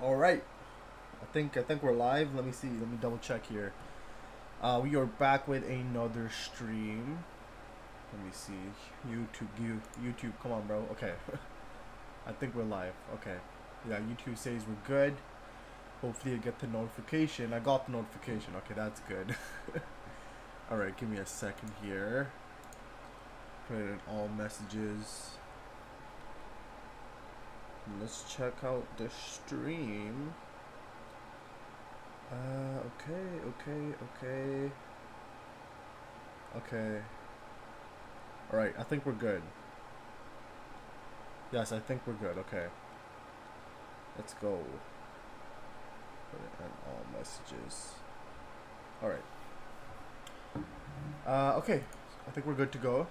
All right. I think we're live. Let me see. Let me double check here. We are back with another stream. Let me see. YouTube. Come on, bro. Okay. I think we're live. Okay. Yeah, YouTube says we're good. Hopefully I get the notification. I got the notification. Okay, that's good. All right, give me a second here. Put it in all messages. Let's check out the stream. Okay. Alright, I think we're good. Yes, I think we're good. Okay. Let's go. Put it in all messages. Alright. Okay. I think we're good to go.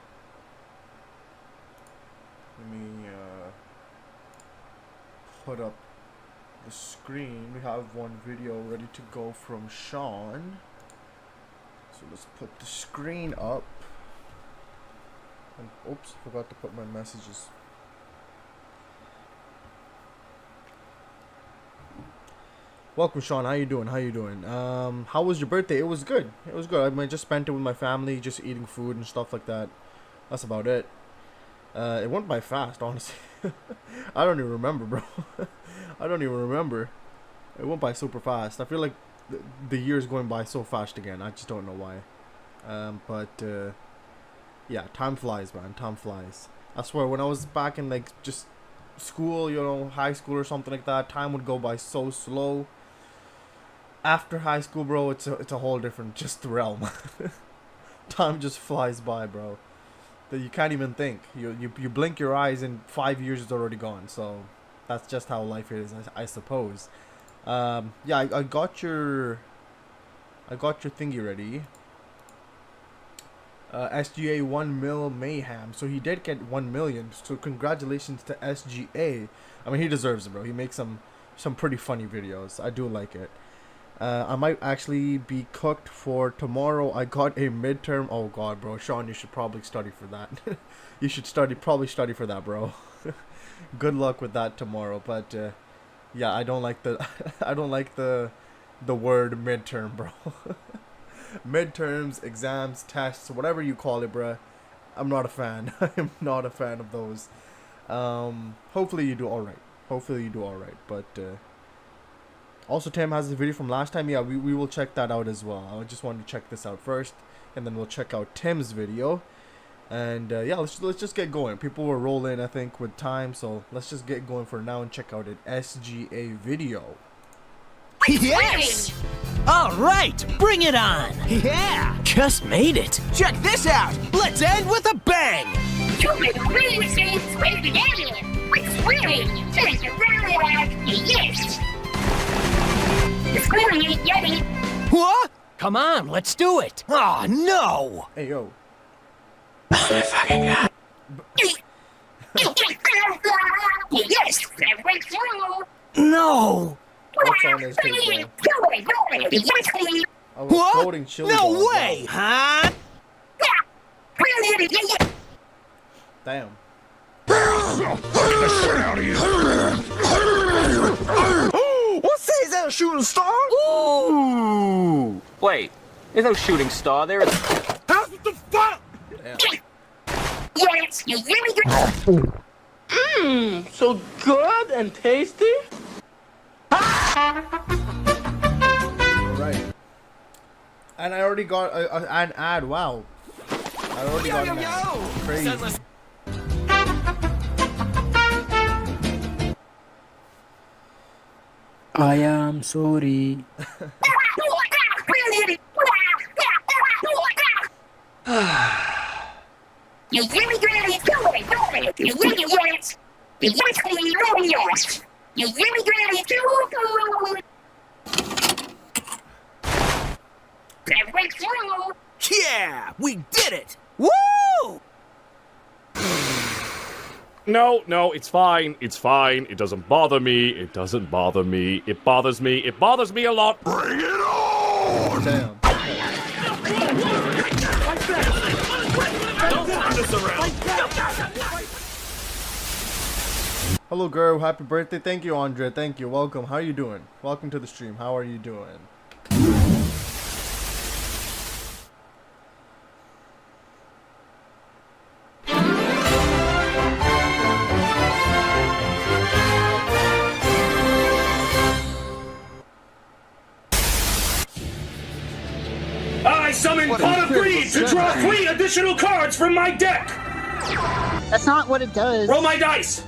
Let me, put up the screen. We have one video ready to go from Sean. So let's put the screen up. And, oops, forgot to put my messages. Welcome, Sean. How you doing? How was your birthday? It was good. I mean, just spent it with my family, just eating food and stuff like that. That's about it. It went by fast, honestly. I don't even remember, bro. It went by super fast. I feel like the year's going by so fast again. I just don't know why. Yeah, time flies, man. Time flies. I swear, when I was back in like just school, you know, high school or something like that, time would go by so slow. After high school, bro, it's a whole different just realm. Time just flies by, bro. That you can't even think. You blink your eyes and 5 years is already gone. So that's just how life is, I suppose. Yeah, I got your thingy ready. SGA 1 mil mayhem. So he did get 1 million. So congratulations to SGA. I mean, he deserves it, bro. He makes some pretty funny videos. I do like it. I might actually be cooked for tomorrow. I got a midterm. Oh god, bro. Sean, you should probably study for that. You should probably study for that, bro. Good luck with that tomorrow. But yeah, I don't like the the word midterm, bro. Midterms, exams, tests, whatever you call it, bro. I'm not a fan. I'm not a fan of those. Hopefully you do all right. But also, Tim has a video from last time. Yeah, we will check that out as well. I just wanted to check this out first, and then we'll check out Tim's video. And yeah, let's just get going. People will roll in, I think, with time. So let's just get going for now and check out an SGA video. Yes! All right, bring it on. Yeah, just made it. Check this out. Let's end with a bang. You make really say sweet together. It's really just around yes. It's really yummy. What? Come on, let's do it. Oh, no. Hey, yo. Yes, that went through. No. What's on his tape, bro? I was What? quoting chili No balls, way. wow. Huh? Damn. What's this, that shooting star? Ooh! Wait, there's no shooting star there. What the fuck? Damn. Yes, you really good. Mmm, so good and tasty. Alright. And I already got an ad. Wow. I already got an ad. Crazy. I am sorry. You really good. You really yes. You really yes. You really good. That went through. Yeah, we did it. Woo! No, it's fine. It's fine. It doesn't bother me. It doesn't bother me. It bothers me. It bothers me a lot. Bring it on! Damn. Don't turn this around. Hello, girl. Happy birthday. Thank you, Andre. Thank you. Welcome. How are you doing? Welcome to the stream. How are you doing? I summon Pot of Greed to draw 3 additional cards from my deck. That's not what it does. Roll my dice.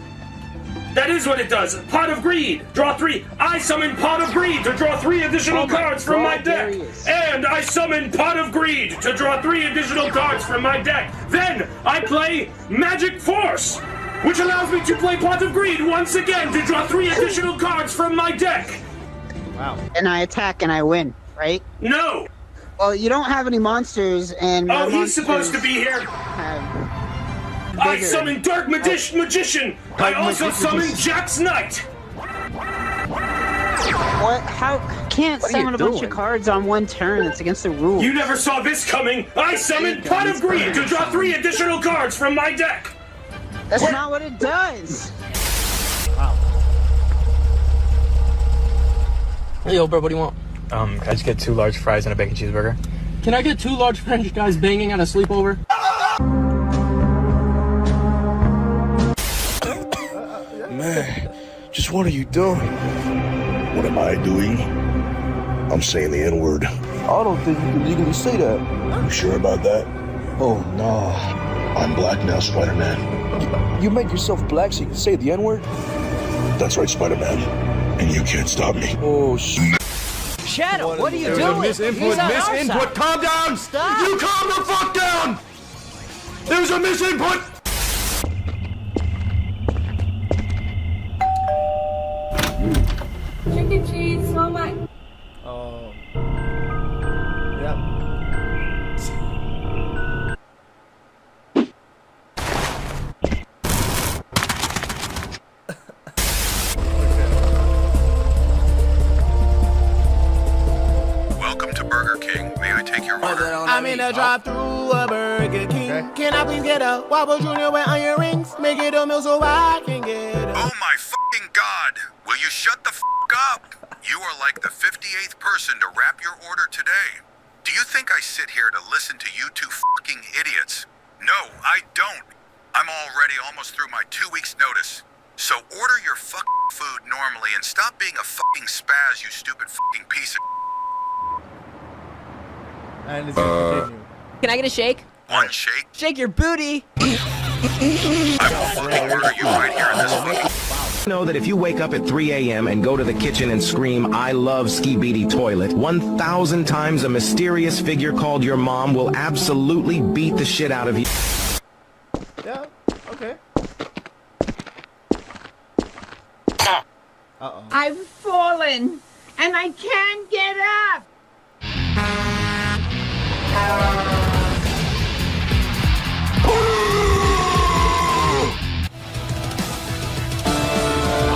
That is what it does. Pot of Greed. Draw 3. I summon Pot of Greed to draw 3 additional cards from my deck. And I summon Pot of Greed to draw 3 additional cards from my deck. Then I play Magic Force, which allows me to play Pot of Greed once again to draw 3 additional cards from my deck. Wow. And I attack and I win, right? No. Well, you don't have any monsters, and my Oh, he's supposed to be here. have I bigger- summon Dark Magician. I also summon Jack's Knight. What? How? Can't What are you summon a bunch doing? of cards on one turn. It's against the rules. You never saw this coming. I summon Pot of Greed to draw 3 additional cards from my deck. That's not what it does. Hey, yo, bro, what do you want? Can I just get 2 large fries and a bacon cheeseburger? Can I get 2 large French guys banging at a sleepover? Man, just what are you doing? What am I doing? I'm saying the N-word. I don't think you can legally say that. You sure about that? Oh, no. I'm black now, Spider-Man. You make yourself black so you can say the N-word? That's right, Spider-Man. And you can't stop me. Oh, shit. Shadow, what are you There's a doing? misinput, He's on our side. Calm down! Stop. You calm the fuck down! There's a misinput! Trick or treat, so much. Yeah. Welcome to Burger King. May I take your order? I'm in a drive-through a Burger King. Okay. Can I please get a Whopper Jr. with onion rings? Make it a meal so I can get a... Oh my fucking god! Will you shut the fuck up? You are like the 58th person to wrap your order today. Do you think I sit here to listen to you two fucking idiots? No, I don't. I'm already almost through my 2 weeks notice. So order your fucking food normally and stop being a fucking spaz, you stupid fucking piece of... And it's gonna continue. Can I get a shake? One shake? Shake your booty. I will fucking murder you right here in this fucking... Know that if you wake up at 3 a.m. and go to the kitchen and scream, "I love Skibidi Toilet," 1,000 times a mysterious figure called your mom will absolutely beat the shit out of you. Yeah. Okay. Uh-oh. I've fallen, and I can't get up.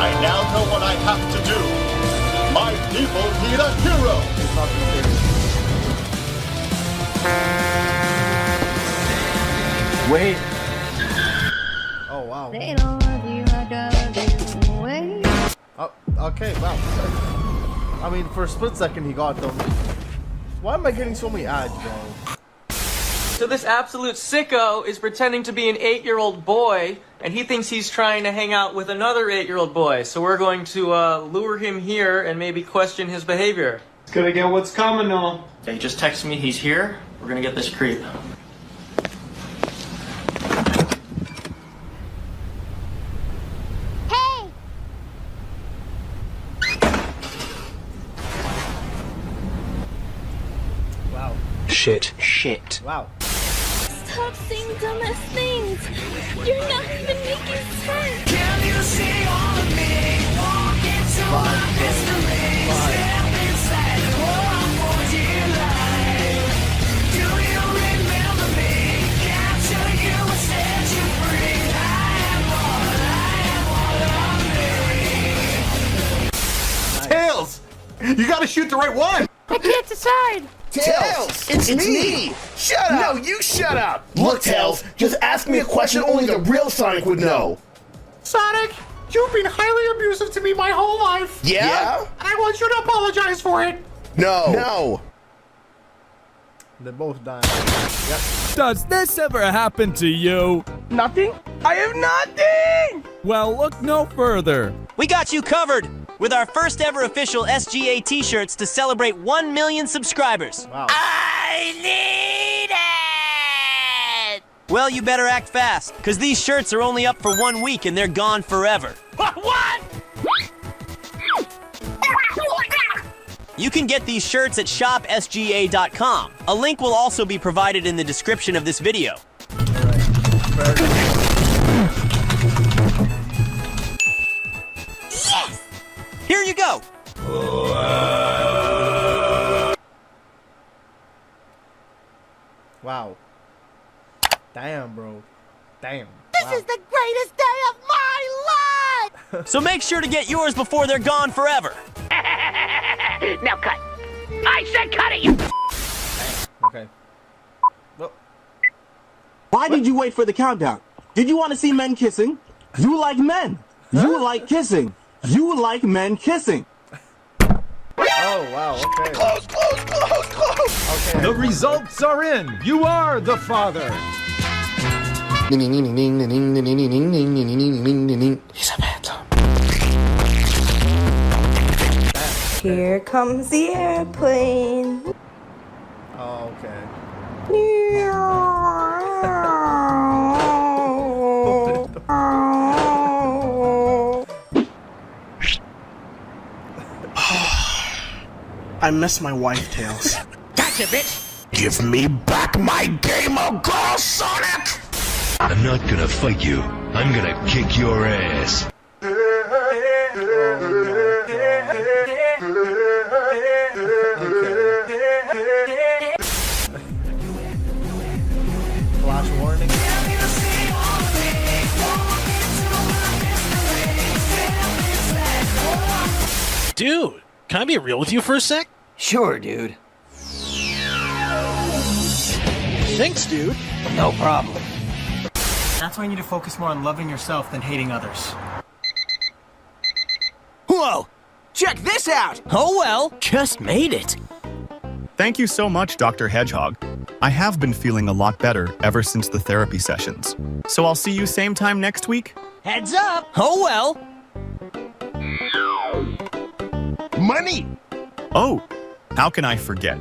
I now know what I have to do. My people need a hero. Wait. Oh, wow. They don't love you, I don't wait. Oh, okay, wow. I mean, for a split second, he got them. Why am I getting so many ads, bro? So this absolute sicko is pretending to be an 8-year-old boy, and he thinks he's trying to hang out with another 8-year-old boy. So we're going to lure him here and maybe question his behavior. It's gonna get what's coming now. They just texted me he's here. We're gonna get this creep. Hey! Wow. Shit. Shit. Wow. Stop saying dumbass things. You're not even making sense. Can you see all of me? Walk into my mystery. Step inside the world for dear life. Do you remember me? Capture you and set you free. I am all of me. Tails! You gotta shoot the right one! I can't decide. Tails! It's me! Shut up! No, you shut up! Look, Tails, just ask me a question only the real Sonic would know. Sonic, You've been highly abusive to me my whole life. Yeah? And I want you to apologize for it. No. They both died. Does this ever happen to you? Nothing? I have nothing! Well, look no further. We got you covered with our first ever official SGA t-shirts to celebrate 1 million subscribers. Wow. I need it! Well, you better act fast, because these shirts are only up for 1 week and they're gone forever. What? You can get these shirts at shopsga.com. A link will also be provided in the description of this video. Yes! Here you go! Wow. Damn, bro. Damn. This Wow. is the greatest day of my life! So make sure to get yours before they're gone forever. Now cut. I said cut it, you. Okay. Well, Why did you wait for the countdown? Did you want to see men kissing? You like men. You like kissing. You like men kissing. oh, wow. Okay. Close. Okay. The results are in. You are the father. He's a phantom. Here comes the airplane. Oh, okay. I miss my wife tails. Gotcha, bitch! Give me back my game of Girl Sonic! I'm not gonna fight you. I'm gonna kick your ass. Flash warning. Dude, can I be real with you for a sec? Sure, dude. Thanks, dude. No problem. That's why you need to focus more on loving yourself than hating others. Whoa! Check this out! Oh well, just made it. Thank you so much, Dr. Hedgehog. I have been feeling a lot better ever since the therapy sessions. So I'll see you same time next week? Heads up! Oh well! Money! Oh, how can I forget?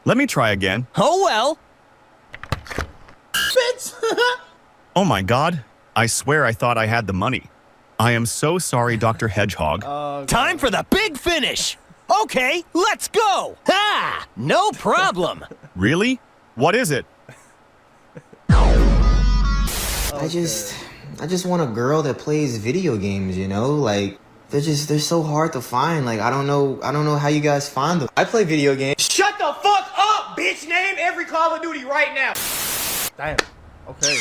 Let me try again. Oh well! Bitch! Oh my god, I swear I thought I had the money. I am so sorry, Dr. Hedgehog. Time for the big finish! Okay, let's go! Ha! No problem! Really? What is it? I just want a girl that plays video games, you know? Like, they're so hard to find. Like, I don't know how you guys find them. I play video games. Shut the fuck up, bitch! Name every Call of Duty right now! Damn. Okay.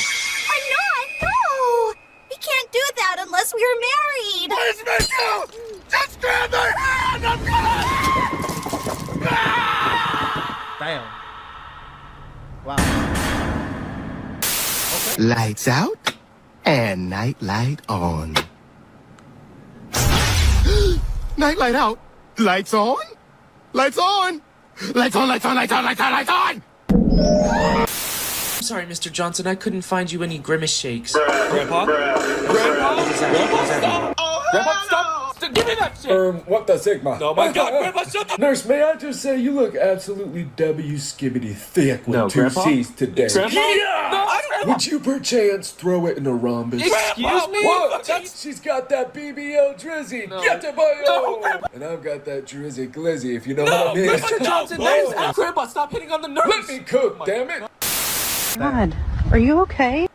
No! We can't do that unless we are married! Please, Mitchell! Just grab my hand! I'm gonna... Damn. Wow. Okay. Lights out and night light on. Night light out. Lights on. Lights on. Lights on, lights on, lights on, lights on, lights on! I'm sorry, Mr. Johnson, I couldn't find you any grimace shakes. Grandpa? Grandpa, stop! Grandpa, stop! Give me that shit! What the Sigma? Oh my god, Grandpa, shut the... Nurse, may I just say you look absolutely W-skibbity thick with No, two Grandpa? C's today. Grandpa? Yeah! No, I don't... Would you perchance throw it in a rhombus? Excuse me? What? That's... She's got that BBL drizzy. No. Get it, boy! No, Grandpa. And I've got that drizzy glizzy, if you know No, what I mean. Mr. Johnson, no. Grandpa, stop hitting on the nurse! Let me cook, damn it! God, are you okay?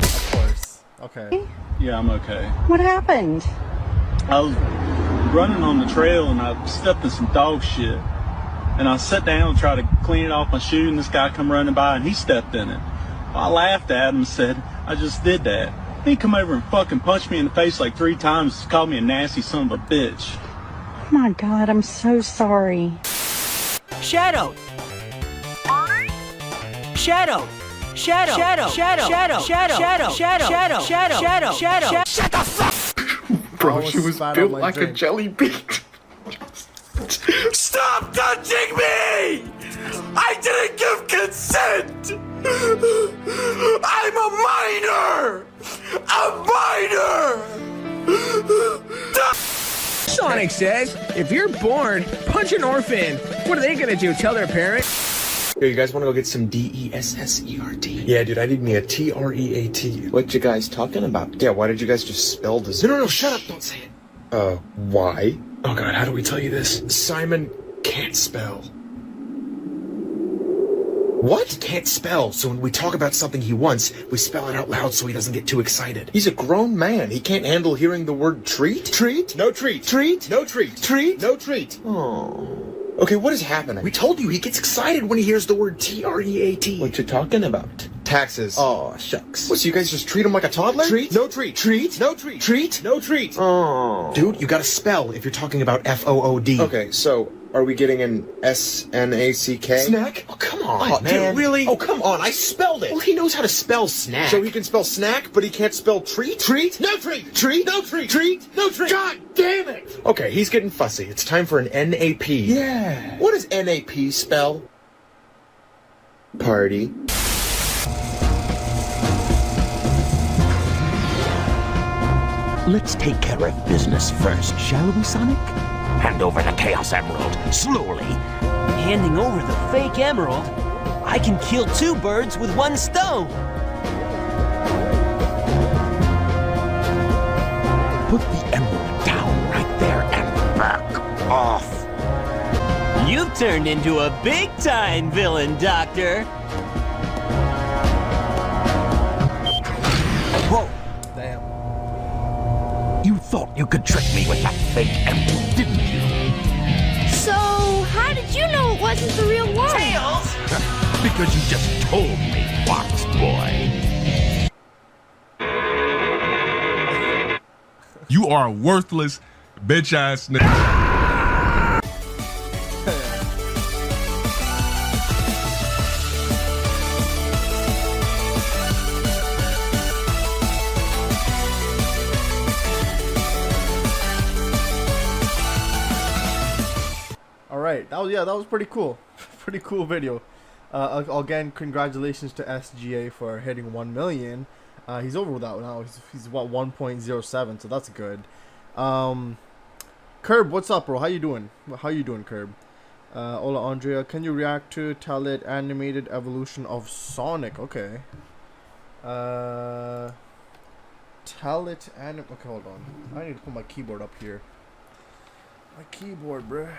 Of course. Okay. Yeah, I'm okay. What happened? I was running on the trail and I stepped in some dog shit. And I sat down and tried to clean it off my shoe, and this guy come running by and he stepped in it. I laughed at him and said, I just did that. He come over and fucking punched me in the face like 3 times, called me a nasty son of a bitch. Oh my God, I'm so sorry. Shadow, Shadow. Shadow. Shadow. Shadow. Shadow. Shadow. Shadow. Shadow. Shadow. Shadow. Shadow. Shut the fuck. Bro, she was built like a jelly bean. Stop touching me! I didn't give consent! I'm a minor! A minor! Sonic says, if you're bored, punch an orphan. What are they gonna do? Tell their parents? Yo, you guys want to go get some D-E-S-S-E-R-T? Yeah, dude, I need me a T-R-E-A-T. What you guys talking about? Yeah, why did you guys just spell this? No, shut up, don't say it. Why? Oh god, how do we tell you this? Simon can't spell. What? He can't spell, so when we talk about something he wants, we spell it out loud so he doesn't get too excited. He's a grown man. He can't handle hearing the word treat. Treat? No treat. Treat? No treat. Treat? No treat. Oh. Okay, what is happening? We told you he gets excited when he hears the word T-R-E-A-T. What you talking about? Taxes. Oh, shucks. What, so you guys just treat him like a toddler? Treat? No treat. Treat? No treat. Treat? No treat. Oh. Dude, you gotta spell if you're talking about F-O-O-D. Okay, so are we getting an S-N-A-C-K? Snack? Oh, come on, man. Dude, really? Oh, come on, I spelled it. Well, he knows how to spell snack. So he can spell snack, but he can't spell treat? Treat? No treat. Treat? No treat. Treat? No treat. God damn it. Okay, he's getting fussy. It's time for an N-A-P. Yeah. What does N-A-P spell? Party. Let's take care of business first, shall we, Sonic? Hand over the Chaos Emerald, slowly. Handing over the fake emerald? I can kill two birds with one stone. Put the emerald down right there and back off. You've turned into a big-time villain, Doctor. Whoa. Damn. You thought you could trick me with that fake emerald, didn't you? So, how did you know it wasn't the real one? Tails! Because you just told me, Fox Boy. You are a worthless, bitch-ass nigga. Alright, that was pretty cool. Pretty cool video. Again, congratulations to SGA for hitting 1 million. He's over with that now. He's what, 1.07, so that's good. Curb, what's up, bro? How you doing? How you doing, Curb? Hola, Andrea. Can you react to Talit animated evolution of Sonic? Okay. Talit anim. Okay, hold on. I need to put my keyboard up here. My keyboard, bruh.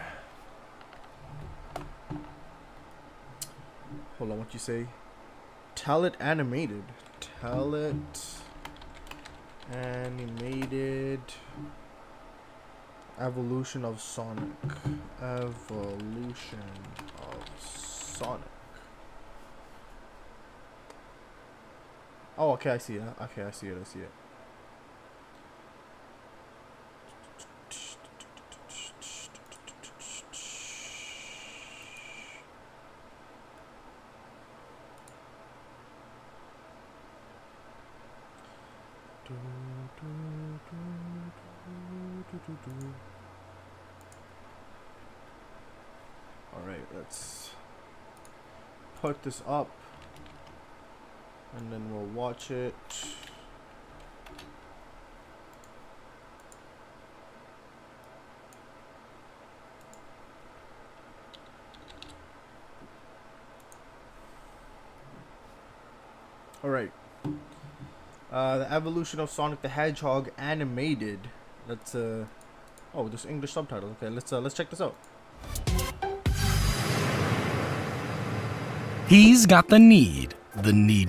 Hold on, what you say? Talit animated. Talit animated evolution of Sonic. Evolution of Sonic. Oh, okay, I see it. Okay, I see it. Alright, let's put this up and then we'll watch it. Alright. The evolution of Sonic the Hedgehog animated. Let's oh, there's English subtitles. Okay, let's check this out. He's got the need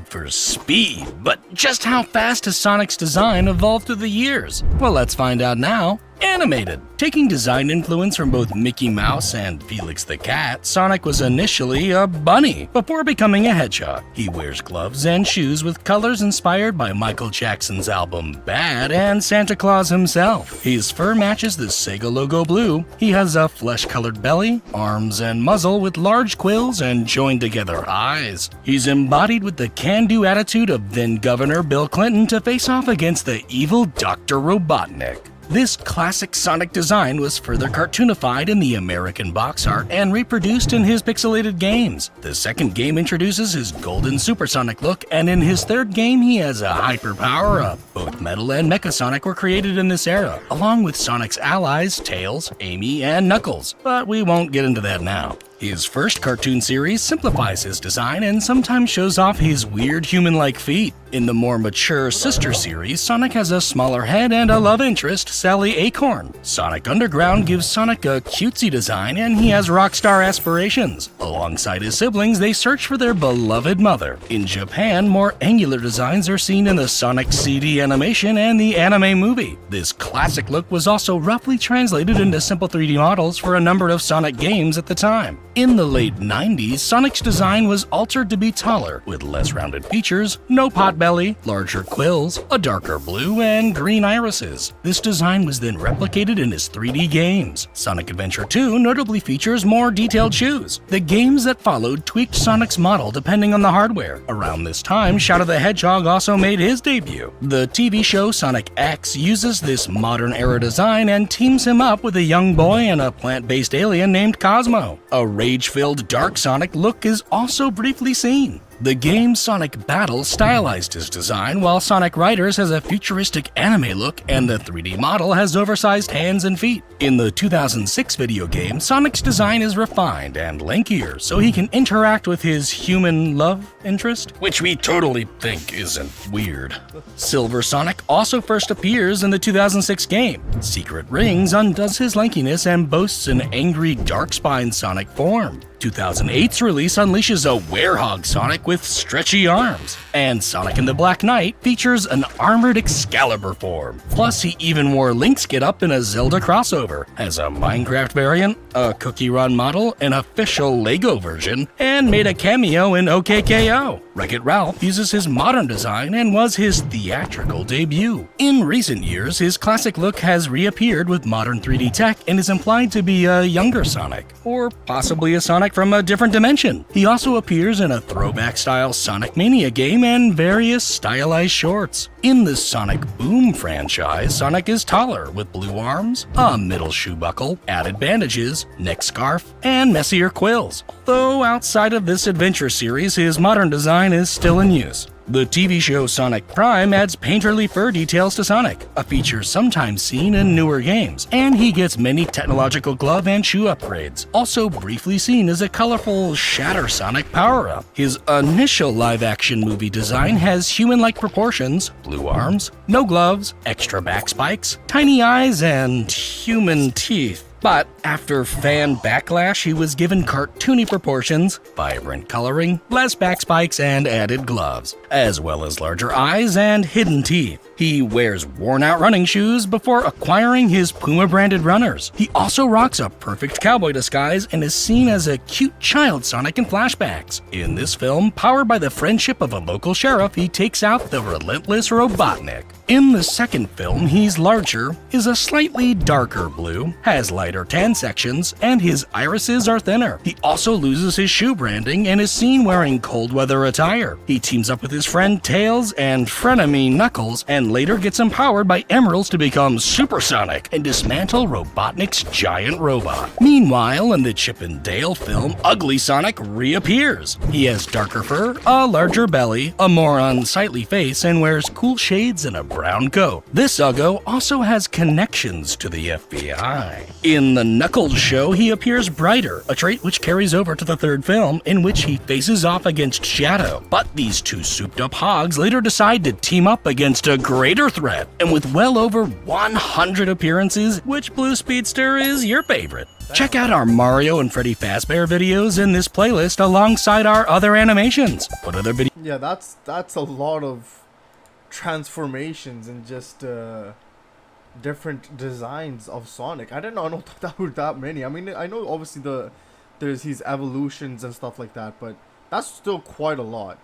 for speed. But just how fast has Sonic's design evolved through the years? Well, let's find out now Animated. Taking design influence from both Mickey Mouse and Felix the Cat, Sonic was initially a bunny before becoming a hedgehog. He wears gloves and shoes with colors inspired by Michael Jackson's album Bad and Santa Claus himself. His fur matches the Sega logo blue. He has a flesh-colored belly, arms and muzzle with large quills and joined together eyes. He's embodied with the can-do attitude of then Governor Bill Clinton to face off against the evil Dr. Robotnik. This classic Sonic design was further cartoonified in the American box art and reproduced in his pixelated games. The second game introduces his golden supersonic look, and in his third game he has a hyper power-up. Both Metal and Mecha Sonic were created in this era, along with Sonic's allies Tails, Amy, and Knuckles, but we won't get into that now. His first cartoon series simplifies his design and sometimes shows off his weird human-like feet. In the more mature sister series, Sonic has a smaller head and a love interest, Sally Acorn. Sonic Underground gives Sonic a cutesy design and he has rock star aspirations. Alongside his siblings, they search for their beloved mother. In Japan, more angular designs are seen in the Sonic CD animation and the anime movie. This classic look was also roughly translated into simple 3D models for a number of Sonic games at the time. In the late 90s, Sonic's design was altered to be taller, with less rounded features, no pot belly, larger quills, a darker blue, and green irises. This design was then replicated in his 3D games. Sonic Adventure 2 notably features more detailed shoes. The games that followed tweaked Sonic's model depending on the hardware. Around this time, Shadow the Hedgehog also made his debut. The TV show Sonic X uses this modern-era design and teams him up with a young boy and a plant-based alien named Cosmo. A rage-filled dark Sonic look is also briefly seen. The game Sonic Battle stylized his design, while Sonic Riders has a futuristic anime look and the 3D model has oversized hands and feet. In the 2006 video game, Sonic's design is refined and lankier, so he can interact with his human love interest, which we totally think isn't weird. Silver Sonic also first appears in the 2006 game. Secret Rings undoes his lankiness and boasts an angry, dark-spined Sonic form. 2008's release unleashes a werehog Sonic with stretchy arms, and Sonic and the Black Knight features an armored Excalibur form. Plus, he even wore Link's getup in a Zelda crossover, has a Minecraft variant, a Cookie Run model, an official LEGO version, and made a cameo in OKKO. Wreck-It Ralph uses his modern design and was his theatrical debut. In recent years, his classic look has reappeared with modern 3D tech and is implied to be a younger Sonic, or possibly a Sonic from a different dimension. He also appears in a throwback-style Sonic Mania game and various stylized shorts. In the Sonic Boom franchise, Sonic is taller with blue arms, a middle shoe buckle, added bandages, neck scarf, and messier quills. Though outside of this adventure series, his modern design is still in use. The TV show Sonic Prime adds painterly fur details to Sonic, a feature sometimes seen in newer games, and he gets many technological glove and shoe upgrades, also briefly seen as a colorful Shatter Sonic power-up. His initial live-action movie design has human-like proportions, blue arms, no gloves, extra back spikes, tiny eyes, and human teeth. But after fan backlash, he was given cartoony proportions, vibrant coloring, less back spikes, and added gloves, as well as larger eyes and hidden teeth. He wears worn-out running shoes before acquiring his Puma-branded runners. He also rocks a perfect cowboy disguise and is seen as a cute child Sonic in flashbacks. In this film, powered by the friendship of a local sheriff, he takes out the relentless Robotnik. In the second film, he's larger, is a slightly darker blue, has lighter tan sections, and his irises are thinner. He also loses his shoe branding and is seen wearing cold weather attire. He teams up with his friend Tails and frenemy Knuckles, and later gets empowered by Emeralds to become Super Sonic and dismantle Robotnik's giant robot. Meanwhile, in the Chip and Dale film, Ugly Sonic reappears. He has darker fur, a larger belly, a more unsightly face, and wears cool shades and a brown coat. This Uggo also has connections to the FBI. In the Knuckles show, he appears brighter, a trait which carries over to the third film, in which he faces off against Shadow. But these two souped-up hogs later decide to team up against a greater threat, and with well over 100 appearances, which Blue Speedster is your favorite? Check out our Mario and Freddy Fazbear videos in this playlist alongside our other animations. What other videos? Yeah, that's a lot of transformations in just different designs of Sonic. I did not know that were that many. I mean, I know obviously there's his evolutions and stuff like that, but that's still quite a lot.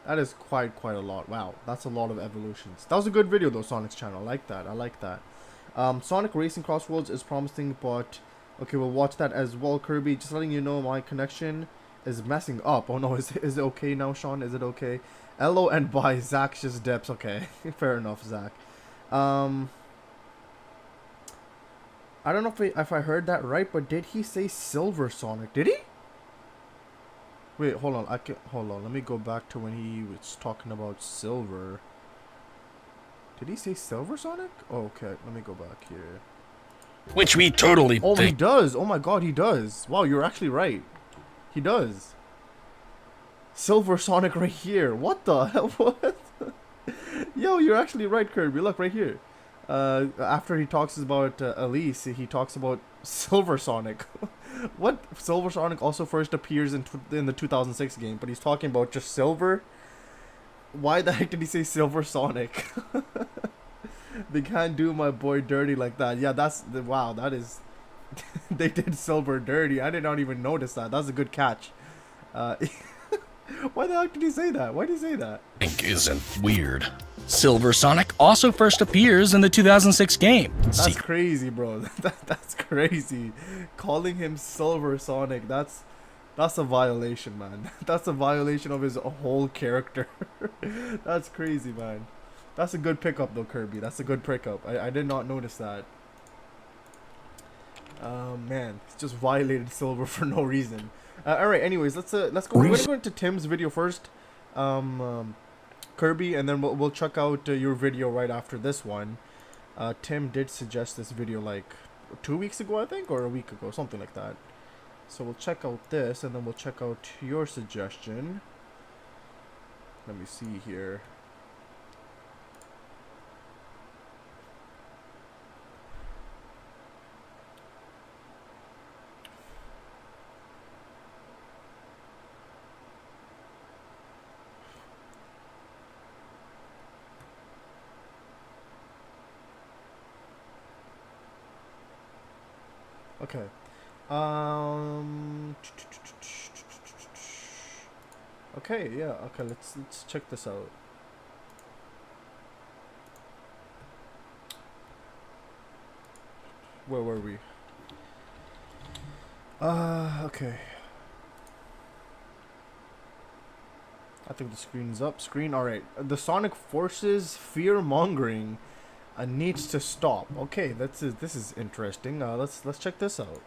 That is quite a lot. Wow, that's a lot of evolutions. That was a good video though, Sonic's channel. I like that. I like that. Sonic Racing Crossroads is promising, but okay, we'll watch that as well. Kirby, just letting you know my connection is messing up. Oh no, is it okay now, Sean? Is it okay? Hello and bye. Zach just dips. Okay, fair enough, Zach. I don't know if I heard that right, but did he say Silver Sonic? Did he? Wait, hold on. Hold on. Let me go back to when he was talking about Silver. Did he say Silver Sonic? Oh, okay. Let me go back here. Which we totally Oh, think. he does. Oh my god, he does. Wow, you're actually right. He does. Silver Sonic right here. What the hell? What? Yo, you're actually right, Kirby. Look, right here. After he talks about Elise, he talks about Silver Sonic. What? Silver Sonic also first appears in the 2006 game, but he's talking about just Silver? Why the heck did he say Silver Sonic? They can't do my boy dirty like that. Yeah, wow, that is... They did Silver dirty. I did not even notice that. That's a good catch. Why the heck did he say that? Why did he say that? Think isn't weird. Silver Sonic also first appears in the 2006 game. That's crazy, bro. That's crazy. Calling him Silver Sonic, that's a violation, man. That's a violation of his whole character. That's crazy, man. That's a good pickup though, Kirby. That's a good pickup. I did not notice that. Man, it's just violated Silver for no reason. All right. Anyways, let's go. We're gonna go into Tim's video first, Kirby, and then we'll check out your video right after this one. Tim did suggest this video like 2 weeks ago, I think, or a week ago, something like that. So we'll check out this, and then we'll check out your suggestion. Let me see here. Okay. Okay, yeah, okay, let's check this out. Where were we? Okay. I think the screen's up. Alright. The Sonic Forces fear-mongering needs to stop. Okay, this is interesting. Let's check this out.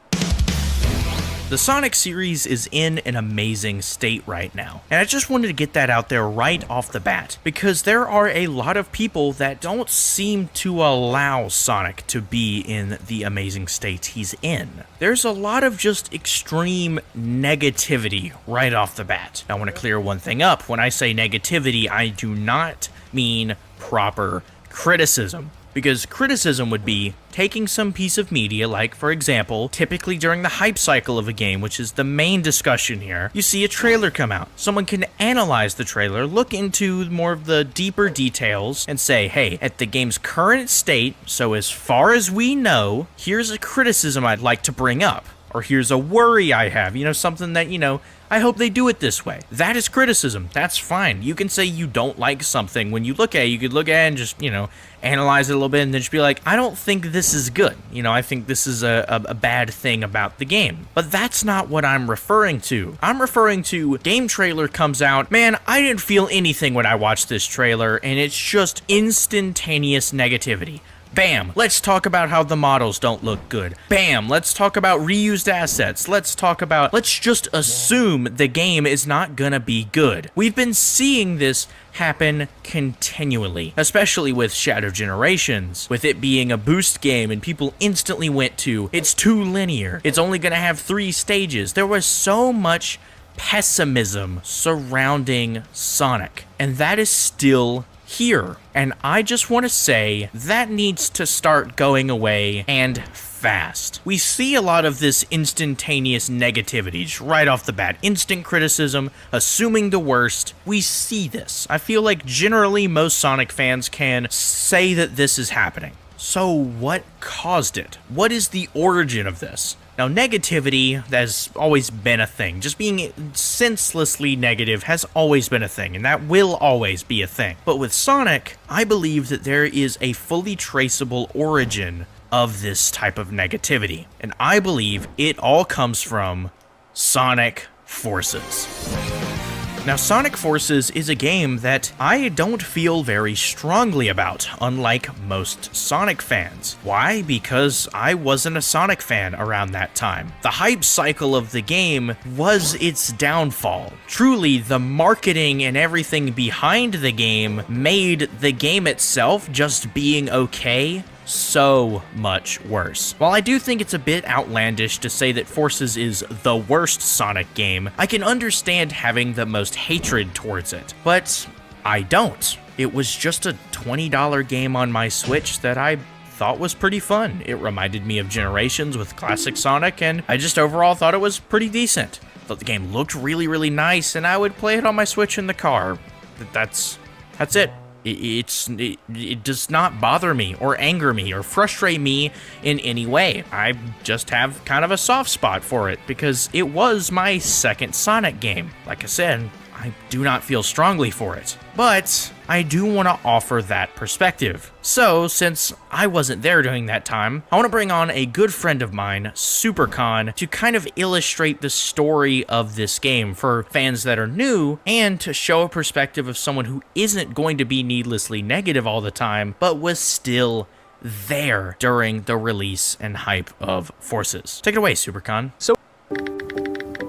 The Sonic series is in an amazing state right now, and I just wanted to get that out there right off the bat, because there are a lot of people that don't seem to allow Sonic to be in the amazing state he's in. There's a lot of just extreme negativity right off the bat. I want to clear one thing up. When I say negativity, I do not mean proper criticism. Because criticism would be taking some piece of media, like, for example, typically during the hype cycle of a game, which is the main discussion here, you see a trailer come out. Someone can analyze the trailer, look into more of the deeper details, and say, hey, at the game's current state, so as far as we know, here's a criticism I'd like to bring up. Or here's a worry I have, something that, I hope they do it this way. That is criticism. That's fine. You can say you don't like something. When you look at it, you could look at it and just, analyze it a little bit and then just be like, I don't think this is good. I think this is a bad thing about the game. But that's not what I'm referring to. I'm referring to game trailer comes out. Man, I didn't feel anything when I watched this trailer, and it's just instantaneous negativity. Bam, let's talk about how the models don't look good. Bam, let's talk about reused assets. Let's just assume the game is not gonna be good. We've been seeing this happen continually, especially with Shadow Generations, with it being a boost game and people instantly went to, it's too linear, it's only gonna have 3 stages. There was so much pessimism surrounding Sonic, and that is still here. And I just want to say that needs to start going away, and fast. We see a lot of this instantaneous negativity just right off the bat. Instant criticism, assuming the worst. We see this. I feel like generally most Sonic fans can say that this is happening. So what caused it? What is the origin of this? Now, negativity has always been a thing. Just being senselessly negative has always been a thing, and that will always be a thing. But with Sonic, I believe that there is a fully traceable origin of this type of negativity. And I believe it all comes from Sonic Forces. Now, Sonic Forces is a game that I don't feel very strongly about, unlike most Sonic fans. Why? Because I wasn't a Sonic fan around that time. The hype cycle of the game was its downfall. Truly, the marketing and everything behind the game made the game itself just being okay so much worse. While I do think it's a bit outlandish to say that Forces is the worst Sonic game, I can understand having the most hatred towards it. But I don't. It was just a $20 game on my Switch that I thought was pretty fun. It reminded me of Generations with classic Sonic, and I just overall thought it was pretty decent. Thought the game looked really, really nice, and I would play it on my Switch in the car. That's it. It does not bother me or anger me or frustrate me in any way. I just have kind of a soft spot for it because it was my second Sonic game. Like I said, I do not feel strongly for it, but I do want to offer that perspective. So, since I wasn't there during that time, I want to bring on a good friend of mine, SuperCon, to kind of illustrate the story of this game for fans that are new and to show a perspective of someone who isn't going to be needlessly negative all the time, but was still there during the release and hype of Forces. Take it away, SuperCon.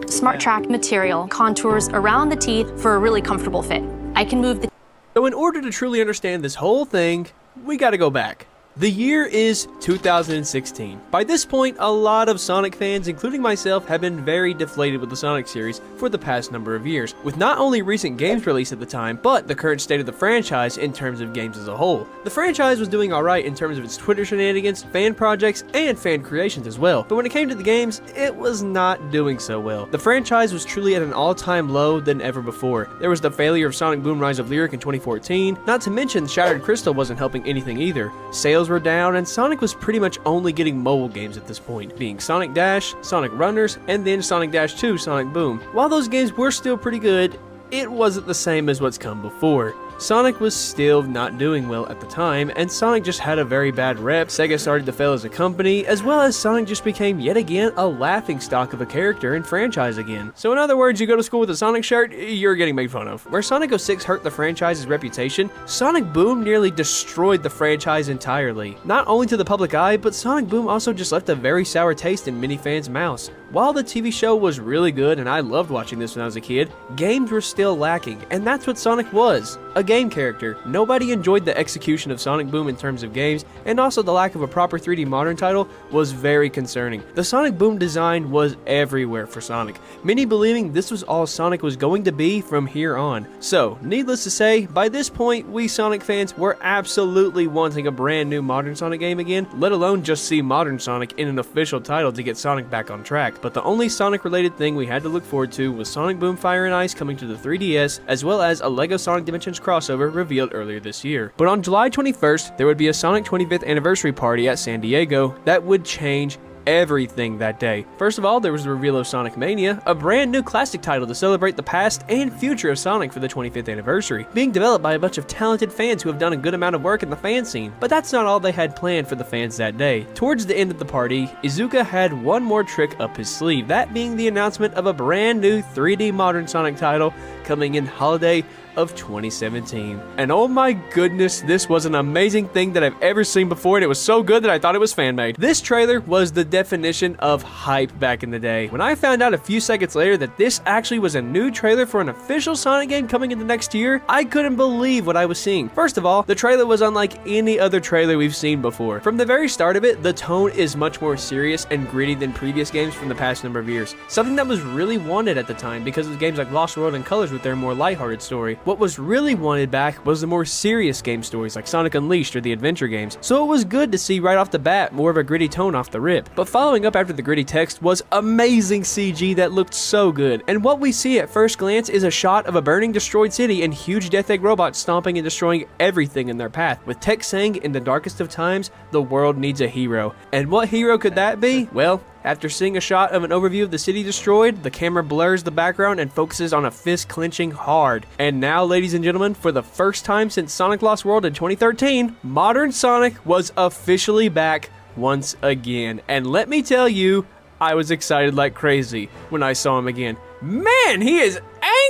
Smart Track material contours around the teeth for a really comfortable fit. I can move the... So in order to truly understand this whole thing, we gotta go back. The year is 2016. By this point, a lot of Sonic fans, including myself, have been very deflated with the Sonic series for the past number of years, with not only recent games released at the time, but the current state of the franchise in terms of games as a whole. The franchise was doing alright in terms of its Twitter shenanigans, fan projects, and fan creations as well, but when it came to the games, it was not doing so well. The franchise was truly at an all-time low than ever before. There was the failure of Sonic Boom Rise of Lyric in 2014, not to mention Shattered Crystal wasn't helping anything either. Sales were down, and Sonic was pretty much only getting mobile games at this point, being Sonic Dash, Sonic Runners, and then Sonic Dash 2 Sonic Boom. While those games were still pretty good, it wasn't the same as what's come before. Sonic was still not doing well at the time, and Sonic just had a very bad rep. Sega started to fail as a company, as well as Sonic just became yet again a laughingstock of a character and franchise again. So in other words, you go to school with a Sonic shirt, you're getting made fun of. Where Sonic 06 hurt the franchise's reputation, Sonic Boom nearly destroyed the franchise entirely. Not only to the public eye, but Sonic Boom also just left a very sour taste in many fans' mouths. While the TV show was really good, and I loved watching this when I was a kid, games were still lacking, and that's what Sonic was. A game character. Nobody enjoyed the execution of Sonic Boom in terms of games, and also the lack of a proper 3D modern title was very concerning. The Sonic Boom design was everywhere for Sonic, many believing this was all Sonic was going to be from here on. So, needless to say, by this point, we Sonic fans were absolutely wanting a brand new modern Sonic game again, let alone just see modern Sonic in an official title to get Sonic back on track. But the only Sonic related thing we had to look forward to was Sonic Boom Fire and Ice coming to the 3DS, as well as a LEGO Sonic Dimensions crossover revealed earlier this year. But on July 21st, there would be a Sonic 25th anniversary party at San Diego that would change everything that day. First of all, there was the reveal of Sonic Mania, a brand new classic title to celebrate the past and future of Sonic for the 25th anniversary, being developed by a bunch of talented fans who have done a good amount of work in the fan scene. But that's not all they had planned for the fans that day. Towards the end of the party, Iizuka had one more trick up his sleeve, that being the announcement of a brand new 3D modern Sonic title coming in holiday of 2017. And oh my goodness, this was an amazing thing that I've ever seen before, and it was so good that I thought it was fan-made. This trailer was the definition of hype back in the day. When I found out a few seconds later that this actually was a new trailer for an official Sonic game coming in the next year, I couldn't believe what I was seeing. First of all, the trailer was unlike any other trailer we've seen before. From the very start of it, the tone is much more serious and gritty than previous games from the past number of years. Something that was really wanted at the time because of games like Lost World and Colors with their more lighthearted story. What was really wanted back was the more serious game stories like Sonic Unleashed or the adventure games, so it was good to see right off the bat more of a gritty tone off the rip. But following up after the gritty text was amazing CG that looked so good, and what we see at first glance is a shot of a burning destroyed city and huge Death Egg robots stomping and destroying everything in their path, with text saying, "In the darkest of times, the world needs a hero." And what hero could that be? Well, after seeing a shot of an overview of the city destroyed, the camera blurs the background and focuses on a fist clenching hard. And now, ladies and gentlemen, for the first time since Sonic Lost World in 2013, Modern Sonic was officially back once again. And let me tell you, I was excited like crazy when I saw him again. Man, he is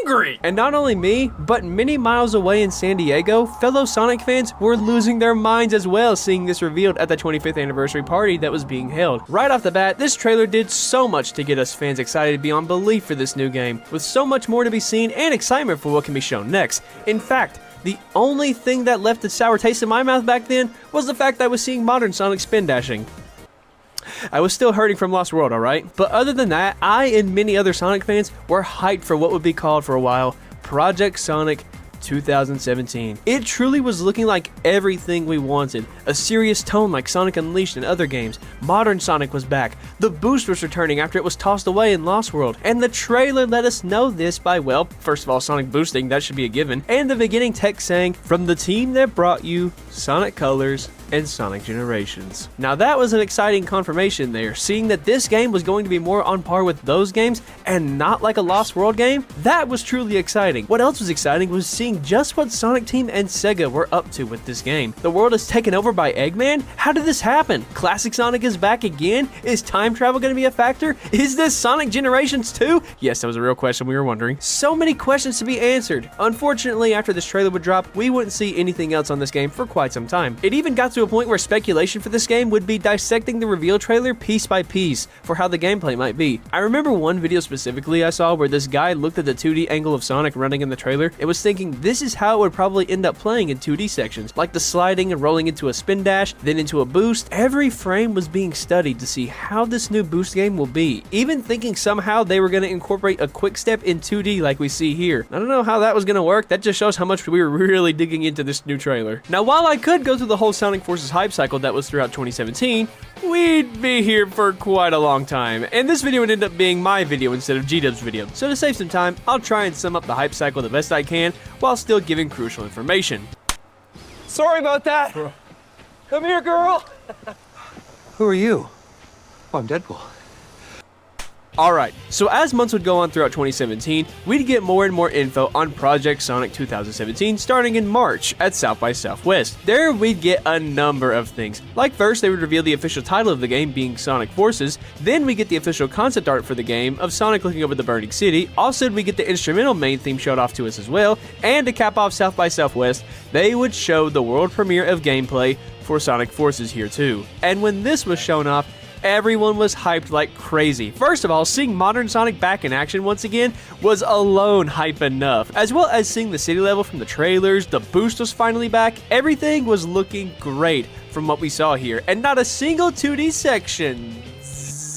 angry! And not only me, but many miles away in San Diego, fellow Sonic fans were losing their minds as well seeing this revealed at the 25th anniversary party that was being held. Right off the bat, this trailer did so much to get us fans excited beyond belief for this new game, with so much more to be seen and excitement for what can be shown next. In fact, the only thing that left a sour taste in my mouth back then was the fact that I was seeing Modern Sonic spin dashing. I was still hurting from Lost World, alright? But other than that, I and many other Sonic fans were hyped for what would be called for a while Project Sonic 2017. It truly was looking like everything we wanted. A serious tone like Sonic Unleashed and other games. Modern Sonic was back. The boost was returning after it was tossed away in Lost World. And the trailer let us know this by, well, first of all, Sonic boosting, that should be a given. And the beginning text saying, "From the team that brought you Sonic Colors and Sonic Generations." Now that was an exciting confirmation there, seeing that this game was going to be more on par with those games and not like a Lost World game. That was truly exciting. What else was exciting was seeing just what Sonic Team and Sega were up to with this game. The world is taken over by Eggman? How did this happen? Classic Sonic is back again? Is time travel going to be a factor? Is this Sonic Generations 2? Yes, that was a real question we were wondering. So many questions to be answered. Unfortunately, after this trailer would drop, we wouldn't see anything else on this game for quite some time. It even got to a point where speculation for this game would be dissecting the reveal trailer piece by piece for how the gameplay might be. I remember one video specifically I saw where this guy looked at the 2D angle of Sonic running in the trailer and was thinking this is how it would probably end up playing in 2D sections, like the sliding and rolling into a spin dash, then into a boost. Every frame was being studied to see how this new boost game will be, even thinking somehow they were going to incorporate a quick step in 2D like we see here. I don't know how that was going to work. That just shows how much we were really digging into this new trailer. Now, while I could go through the whole Sonic Forces hype cycle that was throughout 2017, we'd be here for quite a long time, and this video would end up being my video instead of G-Dub's video. So to save some time, I'll try and sum up the hype cycle the best I can while still giving crucial information. Sorry about that. Come here, girl. Who are you? Oh, I'm Deadpool. Alright, so as months would go on throughout 2017, we'd get more and more info on Project Sonic 2017 starting in March at South by Southwest. There we'd get a number of things. Like first, they would reveal the official title of the game being Sonic Forces, then we get the official concept art for the game of Sonic looking over the burning city. Also, we get the instrumental main theme showed off to us as well, and to cap off South by Southwest, they would show the world premiere of gameplay for Sonic Forces here too. And when this was shown off, everyone was hyped like crazy. First of all, seeing Modern Sonic back in action once again was alone hype enough, as well as seeing the city level from the trailers, the boost was finally back, everything was looking great from what we saw here, and not a single 2D section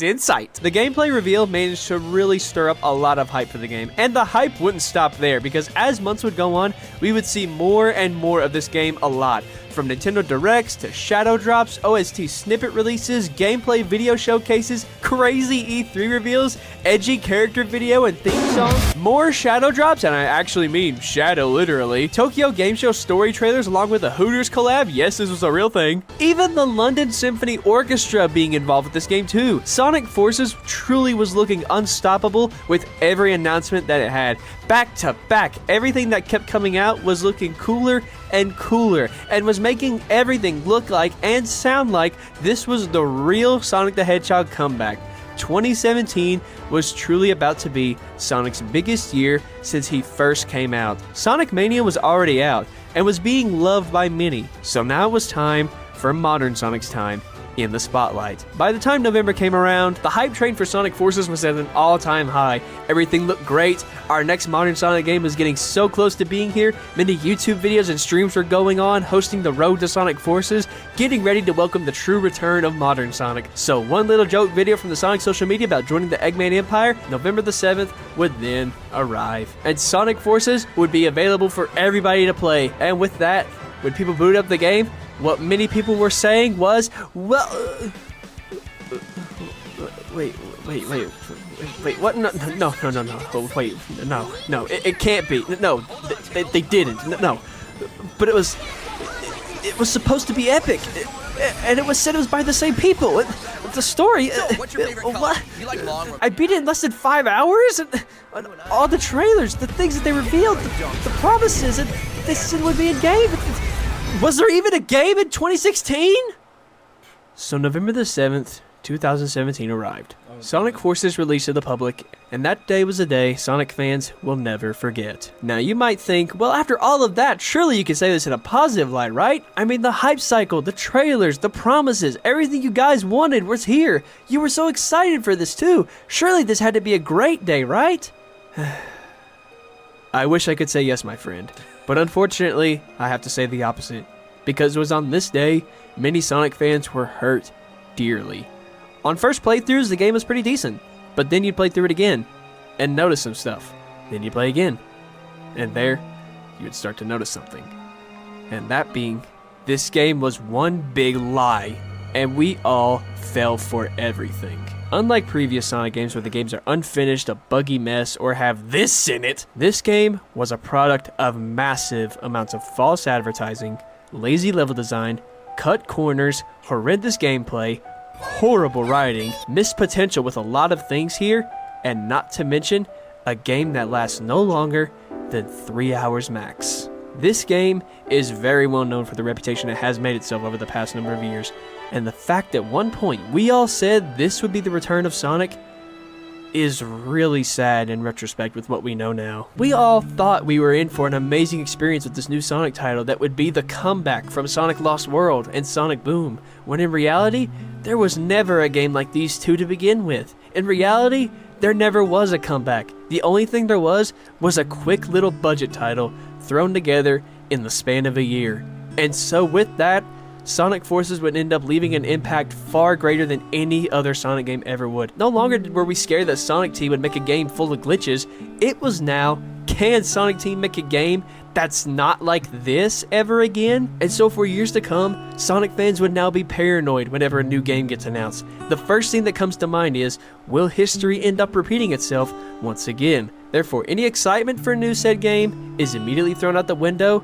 in sight. The gameplay reveal managed to really stir up a lot of hype for the game, and the hype wouldn't stop there because as months would go on, we would see more and more of this game a lot. From Nintendo Directs to Shadow Drops, OST snippet releases, gameplay video showcases, crazy E3 reveals, edgy character video and theme songs, more Shadow Drops, and I actually mean Shadow literally, Tokyo Game Show story trailers along with a Hooters collab, yes this was a real thing, even the London Symphony Orchestra being involved with this game too. Sonic Forces truly was looking unstoppable with every announcement that it had. Back to back, everything that kept coming out was looking cooler and cooler, and was making everything look like and sound like this was the real Sonic the Hedgehog comeback. 2017 was truly about to be Sonic's biggest year since he first came out. Sonic Mania was already out, and was being loved by many, so now it was time for Modern Sonic's time. And this in the spotlight. By the time November came around, the hype train for Sonic Forces was at an all-time high. Everything looked great. Our next modern Sonic game was getting so close to being here. Many YouTube videos and streams were going on, hosting the road to Sonic Forces, getting ready to welcome the true return of modern Sonic. So one little joke video from the Sonic social media about joining the Eggman Empire, November the 7th, would then arrive. And Sonic Forces would be available for everybody to play. And with that, when people boot up the game, what many people were saying was, well, wait, what? No, wait, no, it can't be. No, they didn't. No, but it was supposed to be epic, and it was said it was by the same people. The story. So, what's your favorite color? You like long? I beat it in less than 5 hours. And all the trailers, the things that they revealed, the promises, and they said would be in game. Was there even a game in 2016? So November the 7th, 2017 arrived. Sonic Forces released to the public, and that day was a day Sonic fans will never forget. Now you might think, well, after all of that, surely you can say this in a positive light, right? I mean, the hype cycle, the trailers, the promises, everything you guys wanted was here. You were so excited for this too. Surely this had to be a great day, right? I wish I could say yes, my friend. But unfortunately, I have to say the opposite. Because it was on this day, many Sonic fans were hurt dearly. On first playthroughs, the game was pretty decent. But then you'd play through it again, and notice some stuff. Then you play again. And there, you would start to notice something. And that being, this game was one big lie. And we all fell for everything. Unlike previous Sonic games where the games are unfinished, a buggy mess, or have this in it, this game was a product of massive amounts of false advertising, lazy level design, cut corners, horrendous gameplay, horrible writing, missed potential with a lot of things here, and not to mention, a game that lasts no longer than 3 hours max. This game is very well known for the reputation it has made itself over the past number of years, and the fact that at one point we all said this would be the return of Sonic is really sad in retrospect with what we know now. We all thought we were in for an amazing experience with this new Sonic title that would be the comeback from Sonic Lost World and Sonic Boom, when in reality, there was never a game like these two to begin with. In reality, there never was a comeback. The only thing there was a quick little budget title thrown together in the span of a year. And so with that, Sonic Forces would end up leaving an impact far greater than any other Sonic game ever would. No longer were we scared that Sonic Team would make a game full of glitches. It was now, can Sonic Team make a game that's not like this ever again? And so for years to come, Sonic fans would now be paranoid whenever a new game gets announced. The first thing that comes to mind is, will history end up repeating itself once again? Therefore, any excitement for a new said game is immediately thrown out the window.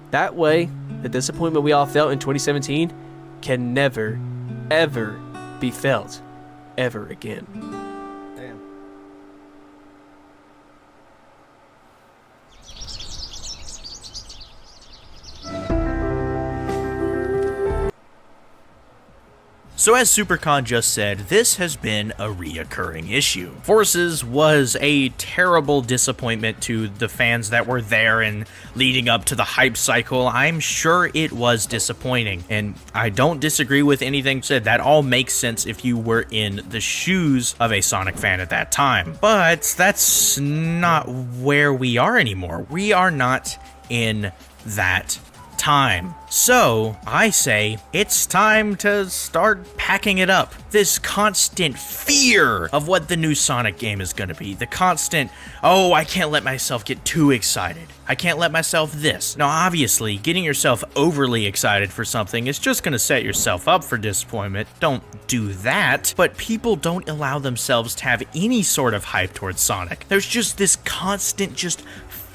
That way, the disappointment we all felt in 2017 can never, ever be felt ever again. Damn. So as Supercon just said, this has been a reoccurring issue. Forces was a terrible disappointment to the fans that were there and leading up to the hype cycle. I'm sure it was disappointing, and I don't disagree with anything said. That all makes sense if you were in the shoes of a Sonic fan at that time. But that's not where we are anymore. We are not in that time. So I say it's time to start packing it up. This constant fear of what the new Sonic game is going to be. The constant, oh, I can't let myself get too excited. I can't let myself this. Now, obviously, getting yourself overly excited for something is just going to set yourself up for disappointment. Don't do that. But people don't allow themselves to have any sort of hype towards Sonic. There's just this constant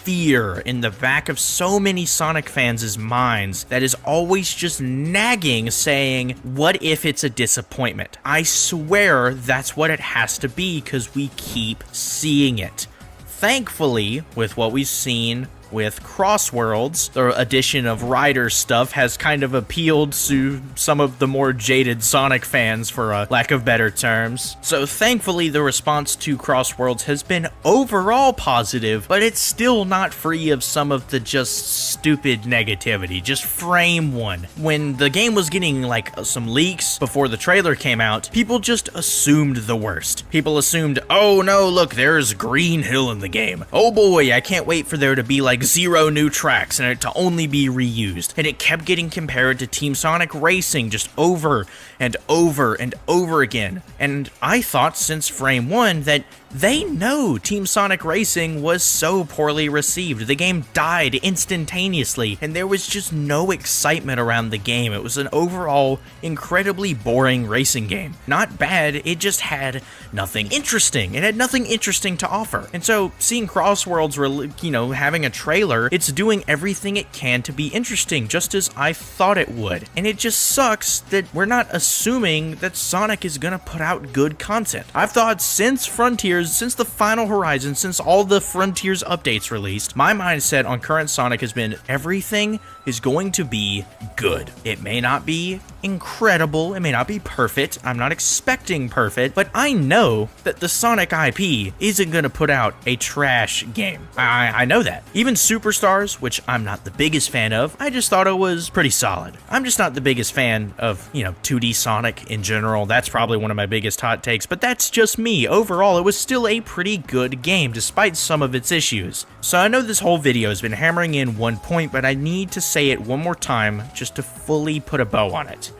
fear in the back of so many Sonic fans' minds that is always just nagging, saying, what if it's a disappointment? I swear that's what it has to be, because we keep seeing it. Thankfully, with what we've seen with Crossworlds. The addition of Rider stuff has kind of appealed to some of the more jaded Sonic fans, for a lack of better terms. So thankfully, the response to Crossworlds has been overall positive, but it's still not free of some of the just stupid negativity. Just Frame 1. When the game was getting like some leaks before the trailer came out, people just assumed the worst. People assumed, oh no, look, there's Green Hill in the game. Oh boy, I can't wait for there to be like 0 new tracks and it to only be reused. And it kept getting compared to Team Sonic Racing just over and over and over again. And I thought since Frame 1 that they know Team Sonic Racing was so poorly received. The game died instantaneously, and there was just no excitement around the game. It was an overall incredibly boring racing game. Not bad, it just had nothing interesting. It had nothing interesting to offer. And so, seeing Crossworlds, having a trailer, it's doing everything it can to be interesting, just as I thought it would. And it just sucks that we're not assuming that Sonic is gonna put out good content. I've thought since Frontiers, since the Final Horizon, since all the Frontiers updates released, my mindset on current Sonic has been everything is going to be good. It may not be incredible, it may not be perfect, I'm not expecting perfect, but I know that the Sonic IP isn't gonna put out a trash game. I know that. Even Superstars, which I'm not the biggest fan of, I just thought it was pretty solid. I'm just not the biggest fan of, 2D Sonic in general. That's probably one of my biggest hot takes, but that's just me. Overall, it was still a pretty good game, despite some of its issues. So I know this whole video has been hammering in one point, but I need to say it one more time just to fully put a bow on it.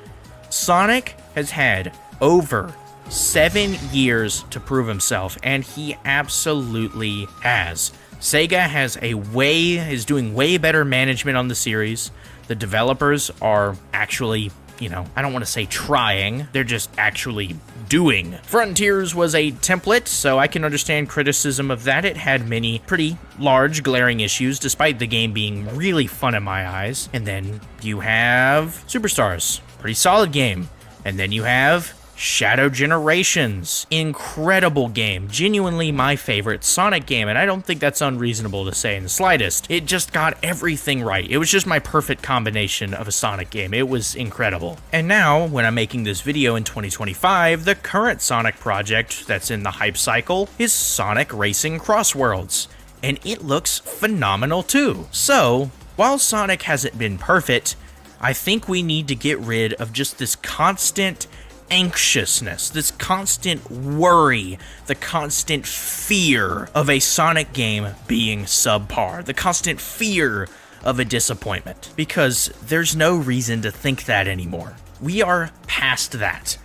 Sonic has had over 7 years to prove himself, and he absolutely has. Sega is doing way better management on the series. The developers are actually, I don't want to say trying, they're just actually doing. Frontiers was a template, so I can understand criticism of that. It had many pretty large, glaring issues, despite the game being really fun in my eyes. And then you have Superstars, pretty solid game. And then you have Shadow Generations, incredible game, genuinely my favorite Sonic game, and I don't think that's unreasonable to say in the slightest. It just got everything right. It was just my perfect combination of a Sonic game. It was incredible. And now, when I'm making this video in 2025, the current Sonic project that's in the hype cycle is Sonic Racing Crossworlds, and it looks phenomenal too. So, while Sonic hasn't been perfect, I think we need to get rid of just this constant anxiousness, this constant worry, the constant fear of a Sonic game being subpar, the constant fear of a disappointment, because there's no reason to think that anymore. We are past that.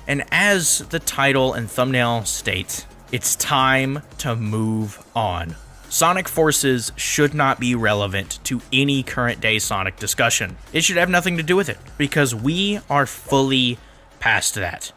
And as the title and thumbnail state, it's time to move on. Sonic Forces should not be relevant to any current day Sonic discussion. It should have nothing to do with it, because we are fully past that.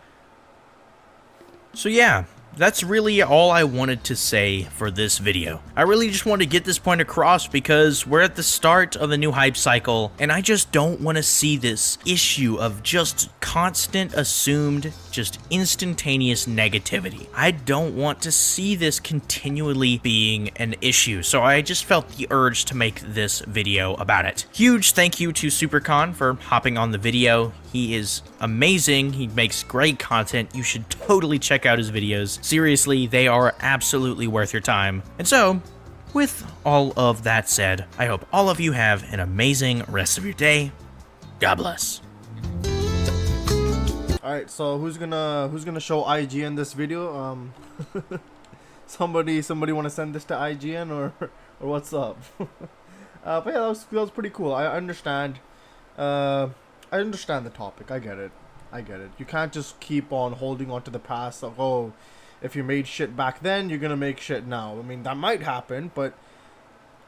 So yeah, that's really all I wanted to say for this video. I really just wanted to get this point across because we're at the start of a new hype cycle, and I just don't want to see this issue of just constant assumed, just instantaneous negativity. I don't want to see this continually being an issue, so I just felt the urge to make this video about it. Huge thank you to Supercon for hopping on the video. He is amazing. He makes great content. You should totally check out his videos. Seriously, they are absolutely worth your time. And so, with all of that said, I hope all of you have an amazing rest of your day. God bless. Alright, so who's gonna show IGN this video? Somebody want to send this to IGN or what's up? But yeah, that was pretty cool. I understand the topic. I get it. You can't just keep on holding on to the past of, oh, if you made shit back then, you're gonna make shit now. I mean, that might happen, but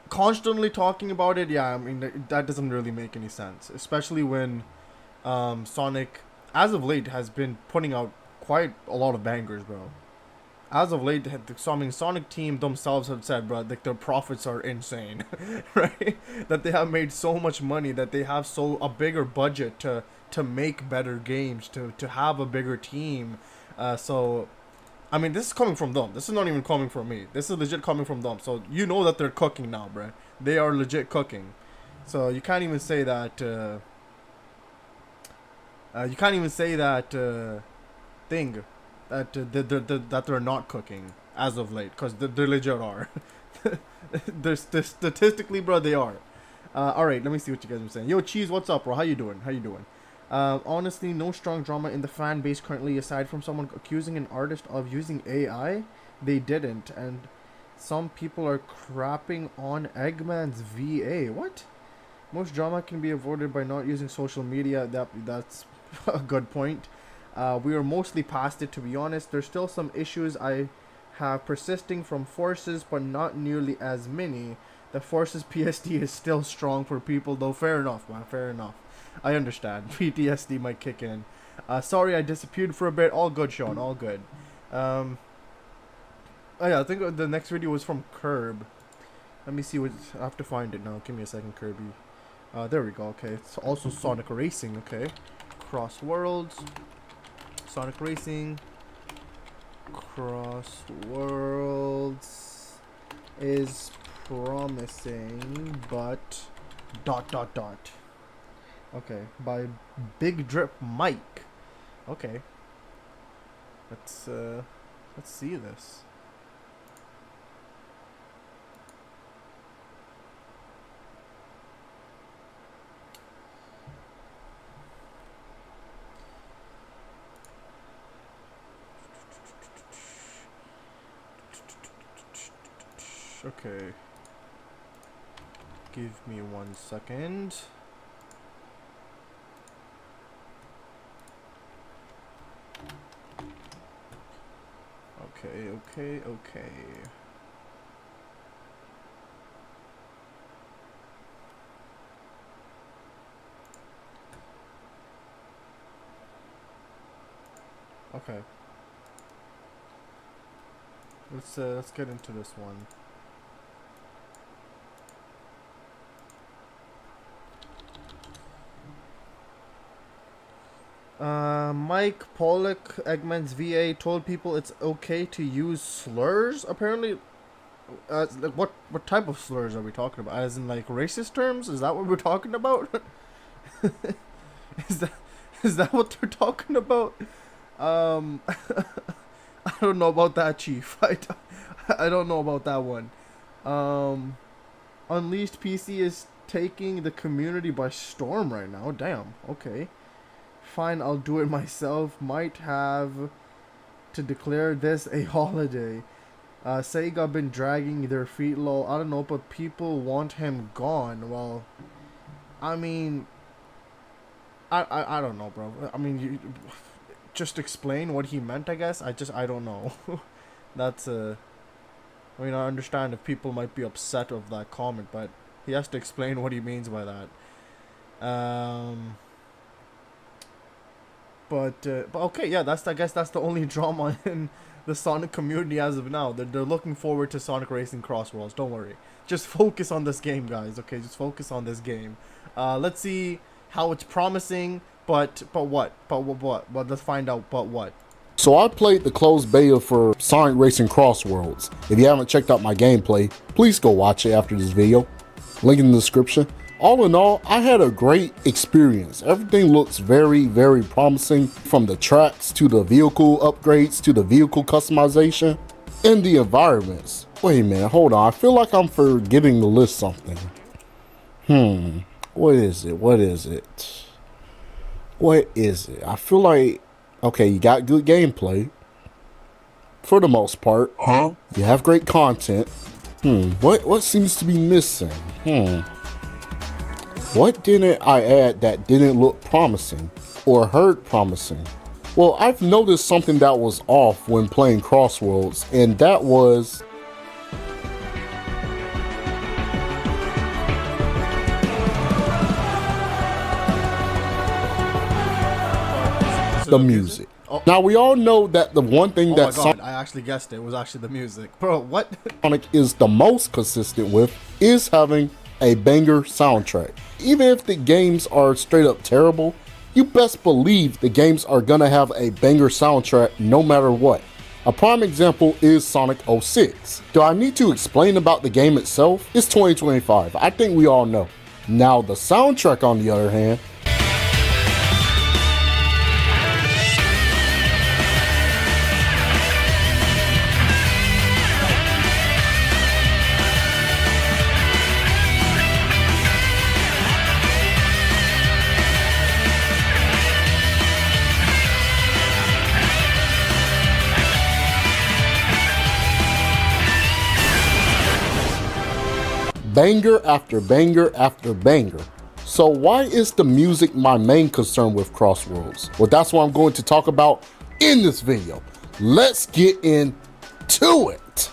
constantly talking about it, yeah, I mean, that doesn't really make any sense. Especially when Sonic, as of late, has been putting out quite a lot of bangers, bro. As of late, the Sonic team themselves have said, bro, like their profits are insane, right? That they have made so much money, that they have a bigger budget to make better games, to have a bigger team. So, I mean, this is coming from them. This is not even coming from me. This is legit coming from them. So you know that they're cooking now, bro. they are legit cooking. So you can't even say that. You can't even say that thing that they're not cooking as of late, because they legit are. They're statistically, bro, they are. All right, let me see what you guys are saying. Yo, Cheese, what's up, bro? How you doing? Honestly, no strong drama in the fan base currently, aside from someone accusing an artist of using AI. They didn't, and some people are crapping on Eggman's VA. What? Most drama can be avoided by not using social media. That's a good point. We are mostly past it, to be honest. There's still some issues I have persisting from Forces, but not nearly as many. The Forces PSD is still strong for people, though. Fair enough, man. Fair enough. I understand. PTSD might kick in. Sorry I disappeared for a bit. All good, Sean. All good. Oh yeah, I think the next video was from Curb. Let me see what... I have to find it now. Give me a second, Kirby. There we go. Okay. It's also Sonic Racing. Okay. Cross Worlds. Sonic Racing. Cross Worlds is promising, but ... Okay, by Big Drip Mike. Okay. Let's see this. Okay. Give me 1 second. Okay. Okay. Let's get into this one. Mike Pollock, Eggman's VA, told people it's okay to use slurs. Apparently, like what type of slurs are we talking about? As in like racist terms? Is that what we're talking about? Is that what they're talking about? I don't know about that, Chief. I don't know about that one. Unleashed PC is taking the community by storm right now. Damn. Okay. Fine, I'll do it myself. Might have to declare this a holiday. Sega been dragging their feet low. I don't know, but people want him gone. Well, I mean, I don't know, bro. I mean, you just explain what he meant, I guess. I don't know. That's I mean, I understand if people might be upset of that comment, but he has to explain what he means by that. But okay, yeah, I guess that's the only drama in the Sonic community as of now. They're looking forward to Sonic Racing Cross Worlds. Don't worry. Just focus on this game, guys. Okay, just focus on this game. Let's see how it's promising. But what? Well, let's find out. But what? So I played the closed beta for Sonic Racing Cross Worlds. If you haven't checked out my gameplay, please go watch it after this video. Link in the description. All in all, I had a great experience. Everything looks very, very promising, from the tracks to the vehicle upgrades to the vehicle customization and the environments. Wait a minute, hold on. I feel like I'm forgetting to list something. What is it? I feel like, okay, you got good gameplay for the most part. You have great content. What seems to be missing? What didn't I add that didn't look promising or heard promising? Well, I've noticed something that was off when playing Cross Worlds, and that was the music. Now, we all know that the one thing that I actually guessed it. It was actually the music. Bro, what? Sonic is the most consistent with is having a banger soundtrack. Even if the games are straight up terrible, you best believe the games are gonna have a banger soundtrack no matter what. A prime example is Sonic 06. Do I need to explain about the game itself? It's 2025, I think we all know. Now the soundtrack on the other hand, banger after banger after banger. So why is the music my main concern with Crossworlds? Well, that's what I'm going to talk about in this video. Let's get into it.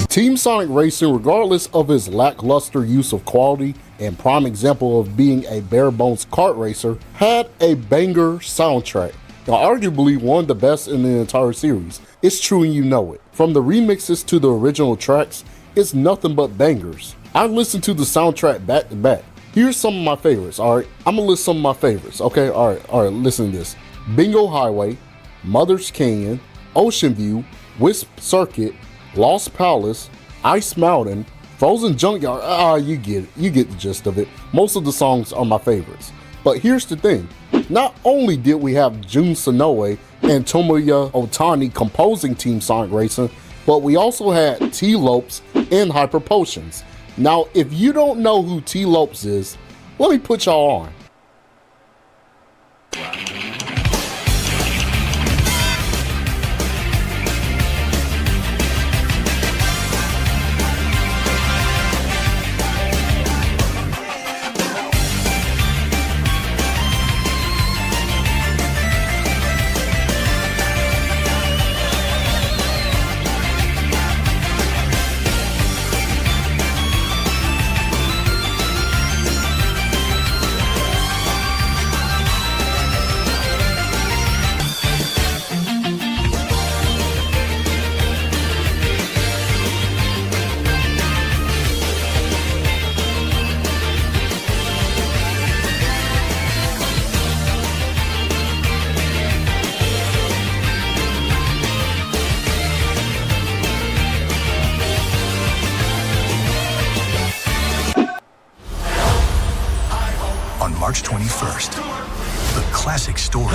Team Sonic Racing, regardless of its lackluster use of quality and prime example of being a bare bones kart racer, had a banger soundtrack, and arguably one of the best in the entire series. It's true and you know it. From the remixes to the original tracks, it's nothing but bangers. I listened to the soundtrack back to back. Here's some of my favorites, alright? I'm gonna list some of my favorites, okay? Alright, listen to this. Bingo Highway, Mother's Canyon, Ocean View, Wisp Circuit, Lost Palace, Ice Mountain, Frozen Junkyard. You get it. You get the gist of it. Most of the songs are my favorites. But here's the thing. Not only did we have Jun Sonoe and Tomoya Otani composing Team Sonic Racing, but we also had T-Lopes and Hyper Potions. Now, if you don't know who T-Lopes is, let me put y'all on. March 21st, the classic story.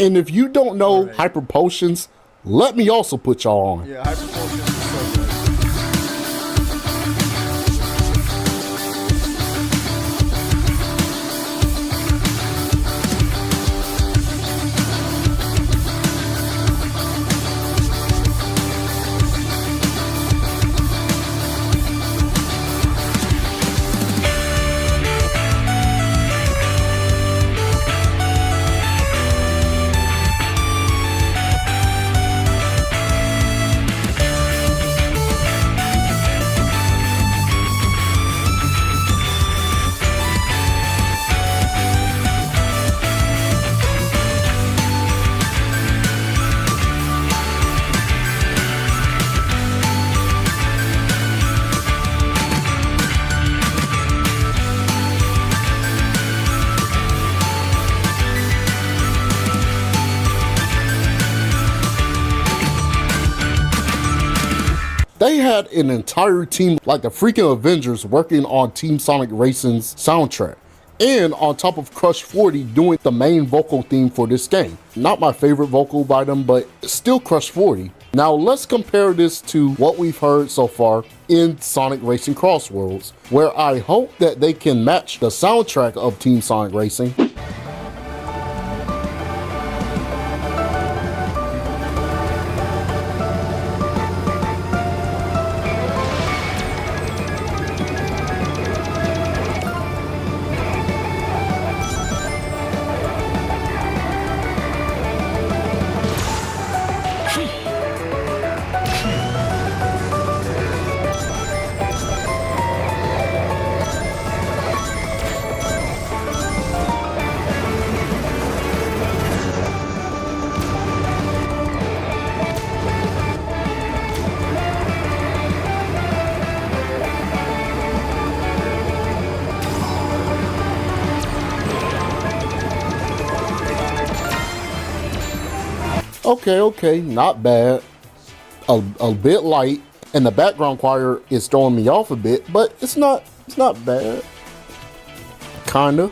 And if you don't know Hyper Potions, let me also put y'all on. Yeah, Hyper Potions is so good. They had an entire team like the freaking Avengers working on Team Sonic Racing's soundtrack. And on top of Crush 40 doing the main vocal theme for this game. Not my favorite vocal by them, but still Crush 40. Now let's compare this to what we've heard so far in Sonic Racing Cross Worlds, where I hope that they can match the soundtrack of Team Sonic Racing. Okay, not bad. A bit light, and the background choir is throwing me off a bit, but it's not bad. Kinda.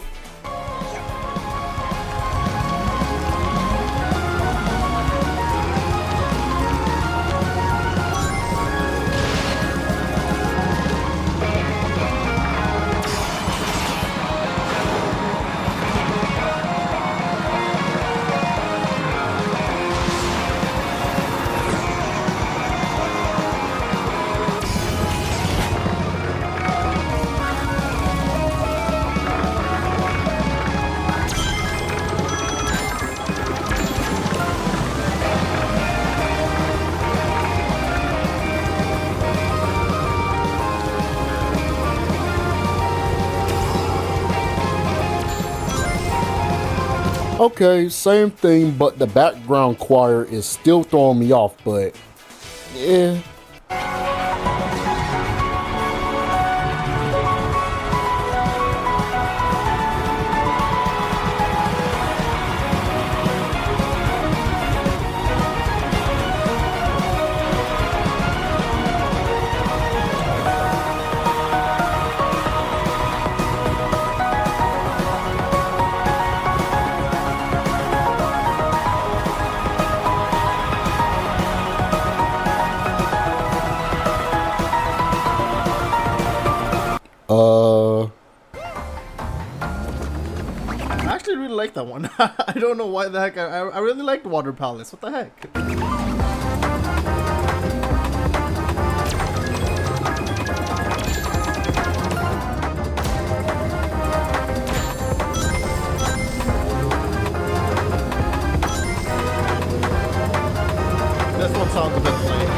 Okay, same thing, but the background choir is still throwing me off, but yeah. I actually really like that one. I don't know why the heck. I really liked Water Palace. What the heck? This one sounds a bit plain.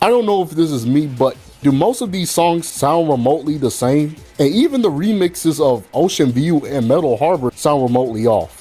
I don't know if this is me, but do most of these songs sound remotely the same? And even the remixes of Ocean View and Metal Harbor sound remotely off.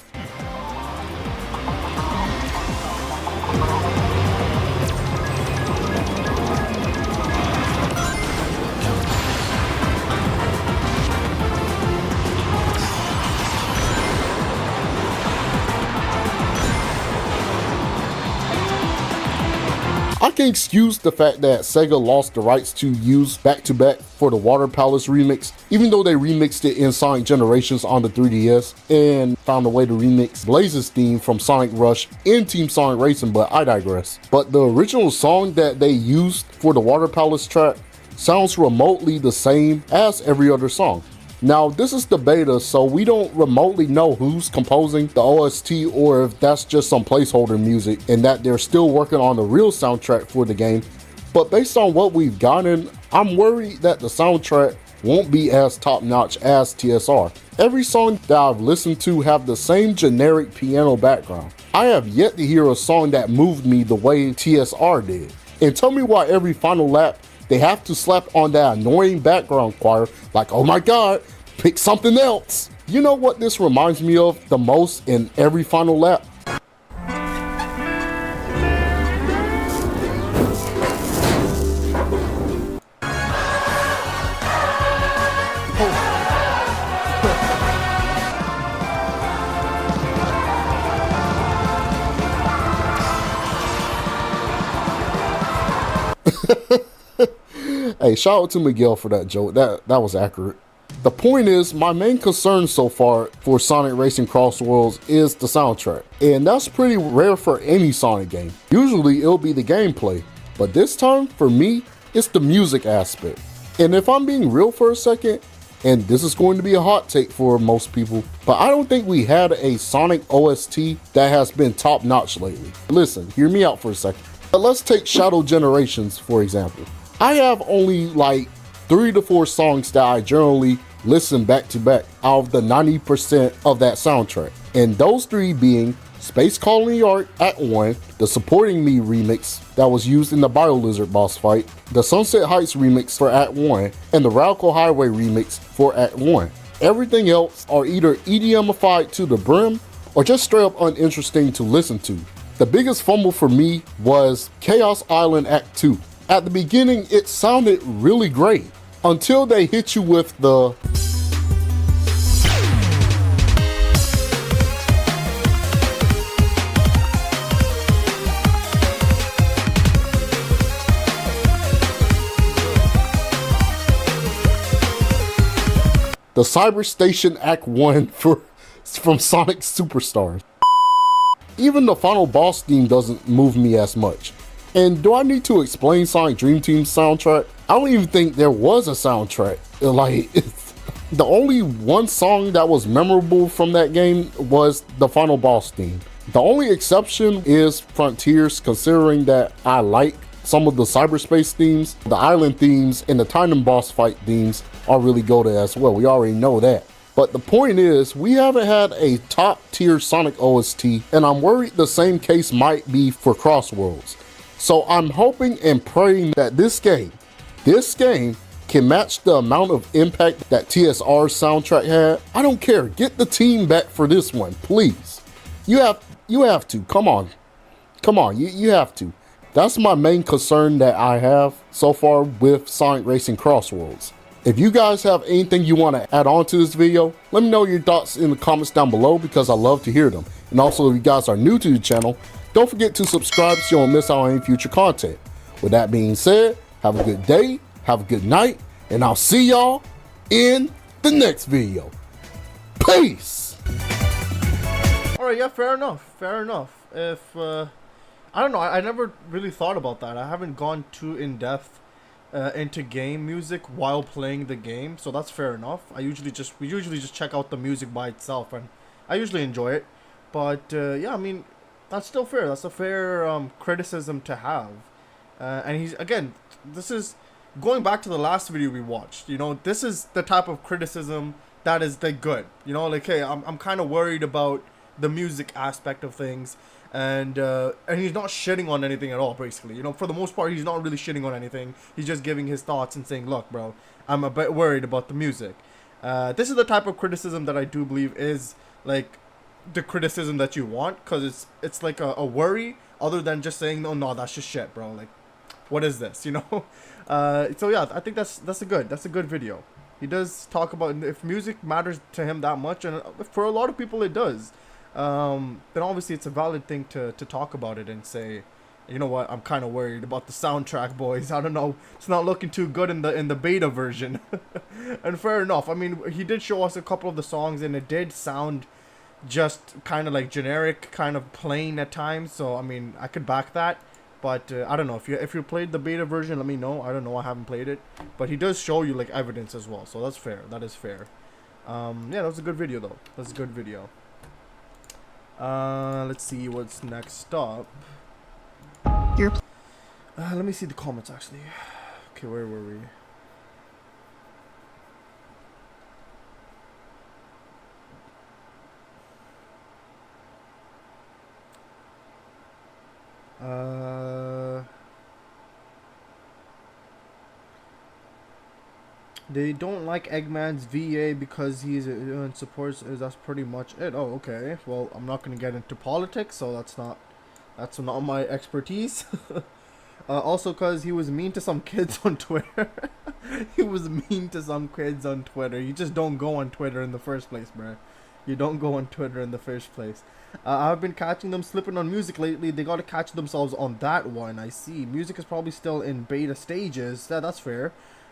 I can excuse the fact that Sega lost the rights to use Back-to-Back for the Water Palace remix, even though they remixed it in Sonic Generations on the 3DS and found a way to remix Blaze's theme from Sonic Rush in Team Sonic Racing, but I digress. But the original song that they used for the Water Palace track sounds remotely the same as every other song. Now, this is the beta, so we don't remotely know who's composing the OST or if that's just some placeholder music and that they're still working on the real soundtrack for the game. But based on what we've gotten, I'm worried that the soundtrack won't be as top-notch as TSR. Every song that I've listened to have the same generic piano background. I have yet to hear a song that moved me the way TSR did. And tell me why every final lap they have to slap on that annoying background choir like, oh my god, pick something else. You know what this reminds me of the most in every final lap? Hey, shout out to Miguel for that joke. That was accurate. The point is, my main concern so far for Sonic Racing Cross Worlds is the soundtrack. And that's pretty rare for any Sonic game. Usually it'll be the gameplay. But this time, for me, it's the music aspect. And if I'm being real for a second, and this is going to be a hot take for most people, but I don't think we had a Sonic OST that has been top notch lately. Listen, hear me out for a second. But let's take Shadow Generations, for example. I have only like 3 to 4 songs that I generally listen back to back out of the 90% of that soundtrack. And those 3 being Space Colony Art Act 1, the Supporting Me remix that was used in the BioLizard boss fight, the Sunset Heights remix for Act 1, and the Radical Highway remix for Act 1. Everything else are either EDMified to the brim or just straight up uninteresting to listen to. The biggest fumble for me was Chaos Island Act 2. At the beginning, it sounded really great until they hit you with the Cyber Station Act 1 from Sonic Superstars. Even the final boss theme doesn't move me as much. And do I need to explain Sonic Dream Team's soundtrack? I don't even think there was a soundtrack. Like, the only one song that was memorable from that game was the final boss theme. The only exception is Frontiers, considering that I like some of the cyberspace themes. The island themes and the Titan boss fight themes are really good as well. We already know that. But the point is, we haven't had a top tier Sonic OST, and I'm worried the same case might be for Cross Worlds. So I'm hoping and praying that this game can match the amount of impact that TSR's soundtrack had. I don't care, get the team back for this one, please. You have to, come on, you have to. That's my main concern that I have so far with Sonic Racing Cross Worlds. If you guys have anything you want to add on to this video, let me know your thoughts in the comments down below because I love to hear them. And also, if you guys are new to the channel, don't forget to subscribe so you don't miss out on any future content. With that being said, have a good day, have a good night, and I'll see y'all in the next video. Peace! Alright, yeah, fair enough. If, I don't know, I never really thought about that. I haven't gone too in-depth into game music while playing the game, so that's fair enough. We usually just check out the music by itself, and I usually enjoy it. But, yeah, I mean, that's still fair. That's a fair criticism to have. And he's, again, this is going back to the last video we watched. You know, this is the type of criticism that is the good. You know, like, hey, I'm kind of worried about the music aspect of things. And he's not shitting on anything at all, basically. You know, for the most part, he's not really shitting on anything. He's just giving his thoughts and saying, look, bro, I'm a bit worried about the music. This is the type of criticism that I do believe is, like, the criticism that you want, because it's like a worry other than just saying no that's just shit, bro, like what is this, you know? So yeah, I think that's a good video. He does talk about if music matters to him that much, and for a lot of people it does, then obviously it's a valid thing to talk about it and say, you know what, I'm kind of worried about the soundtrack, boys. I don't know, it's not looking too good in the beta version. And fair enough. I mean, he did show us a couple of the songs and it did sound just kind of like generic, kind of plain at times, so I mean I could back that. But I don't know, if you played the beta version, let me know. I don't know, I haven't played it, but he does show you like evidence as well, so that's fair. That is fair. Yeah, that was a good video though. That's a good video. Let's see what's next up. Let me see the comments actually. Okay, where were we? They don't like Eggman's VA because he's supports. That's pretty much it. Oh, okay. Well, I'm not gonna get into politics, so that's not my expertise. Also, because he was mean to some kids on Twitter. He was mean to some kids on Twitter. You just don't go on Twitter in the first place, bruh. you don't go on Twitter in the first place. I've been catching them slipping on music lately. They got to catch themselves on that one. I see. Music is probably still in beta stages. That's fair.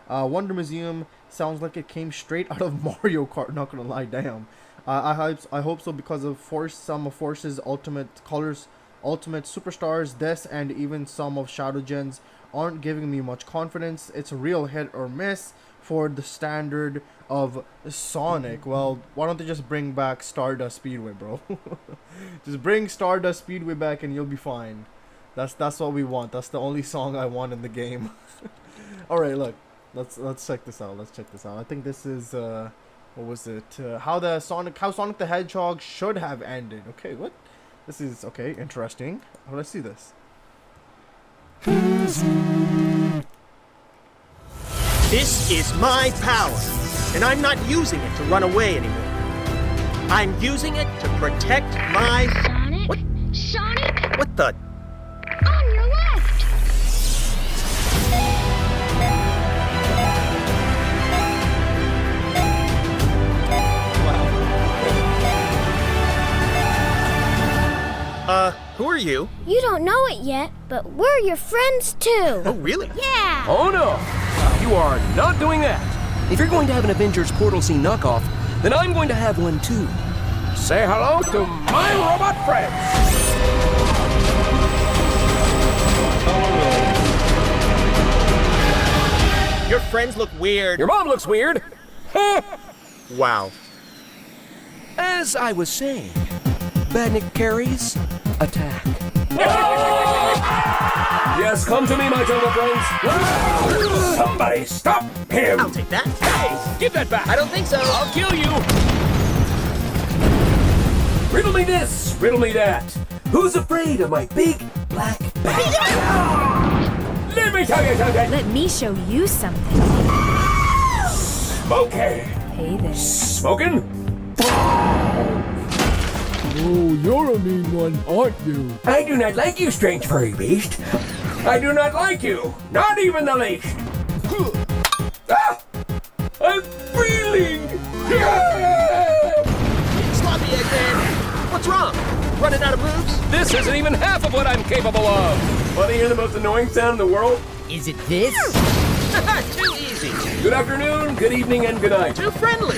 Wonder Museum sounds like it came straight out of Mario Kart. Not gonna lie, damn. I hope so because of some of Force's Ultimate Colors, Ultimate Superstars, this, and even some of Shadow Gens aren't giving me much confidence. It's a real hit or miss for the standard of Sonic. Well, why don't they just bring back Stardust Speedway, bro? Just bring Stardust Speedway back and you'll be fine. That's what we want. That's the only song I want in the game. All right, look. Let's check this out. I think this is what was it? How Sonic the Hedgehog should have ended. Okay, what? This is okay, interesting. How do I see this? This is my power, and I'm not using it to run away anymore. I'm using it to protect my... Sonic? What? Sonic? What the... On your left! Who are you? You don't know it yet, but we're your friends too. Oh, really? Yeah! Oh no! You are not doing that! If you're going to have an Avengers Portal Scene knockoff, then I'm going to have one too. Say hello to my robot friends! Your friends look weird. Your mom looks weird! Wow. As I was saying, Badnik carries attack. Yes, come to me, my jungle friends. Somebody stop him! I'll take that. Hey, give that back! I don't think so. I'll kill you! Riddle me this, riddle me that. Who's afraid of my big black bag? Let me tell you something! Let me show you something. Okay. Hey there. Smoking? Oh, you're a mean one, aren't you? I do not like you, strange furry beast. I do not like you, not even the least. Ah! I'm feeling. Sloppy Eggman! What's wrong? Running out of moves? This isn't even half of what I'm capable of. Want to hear the most annoying sound in the world? Is it this? Too easy. Good afternoon, good evening, and good night. Too friendly.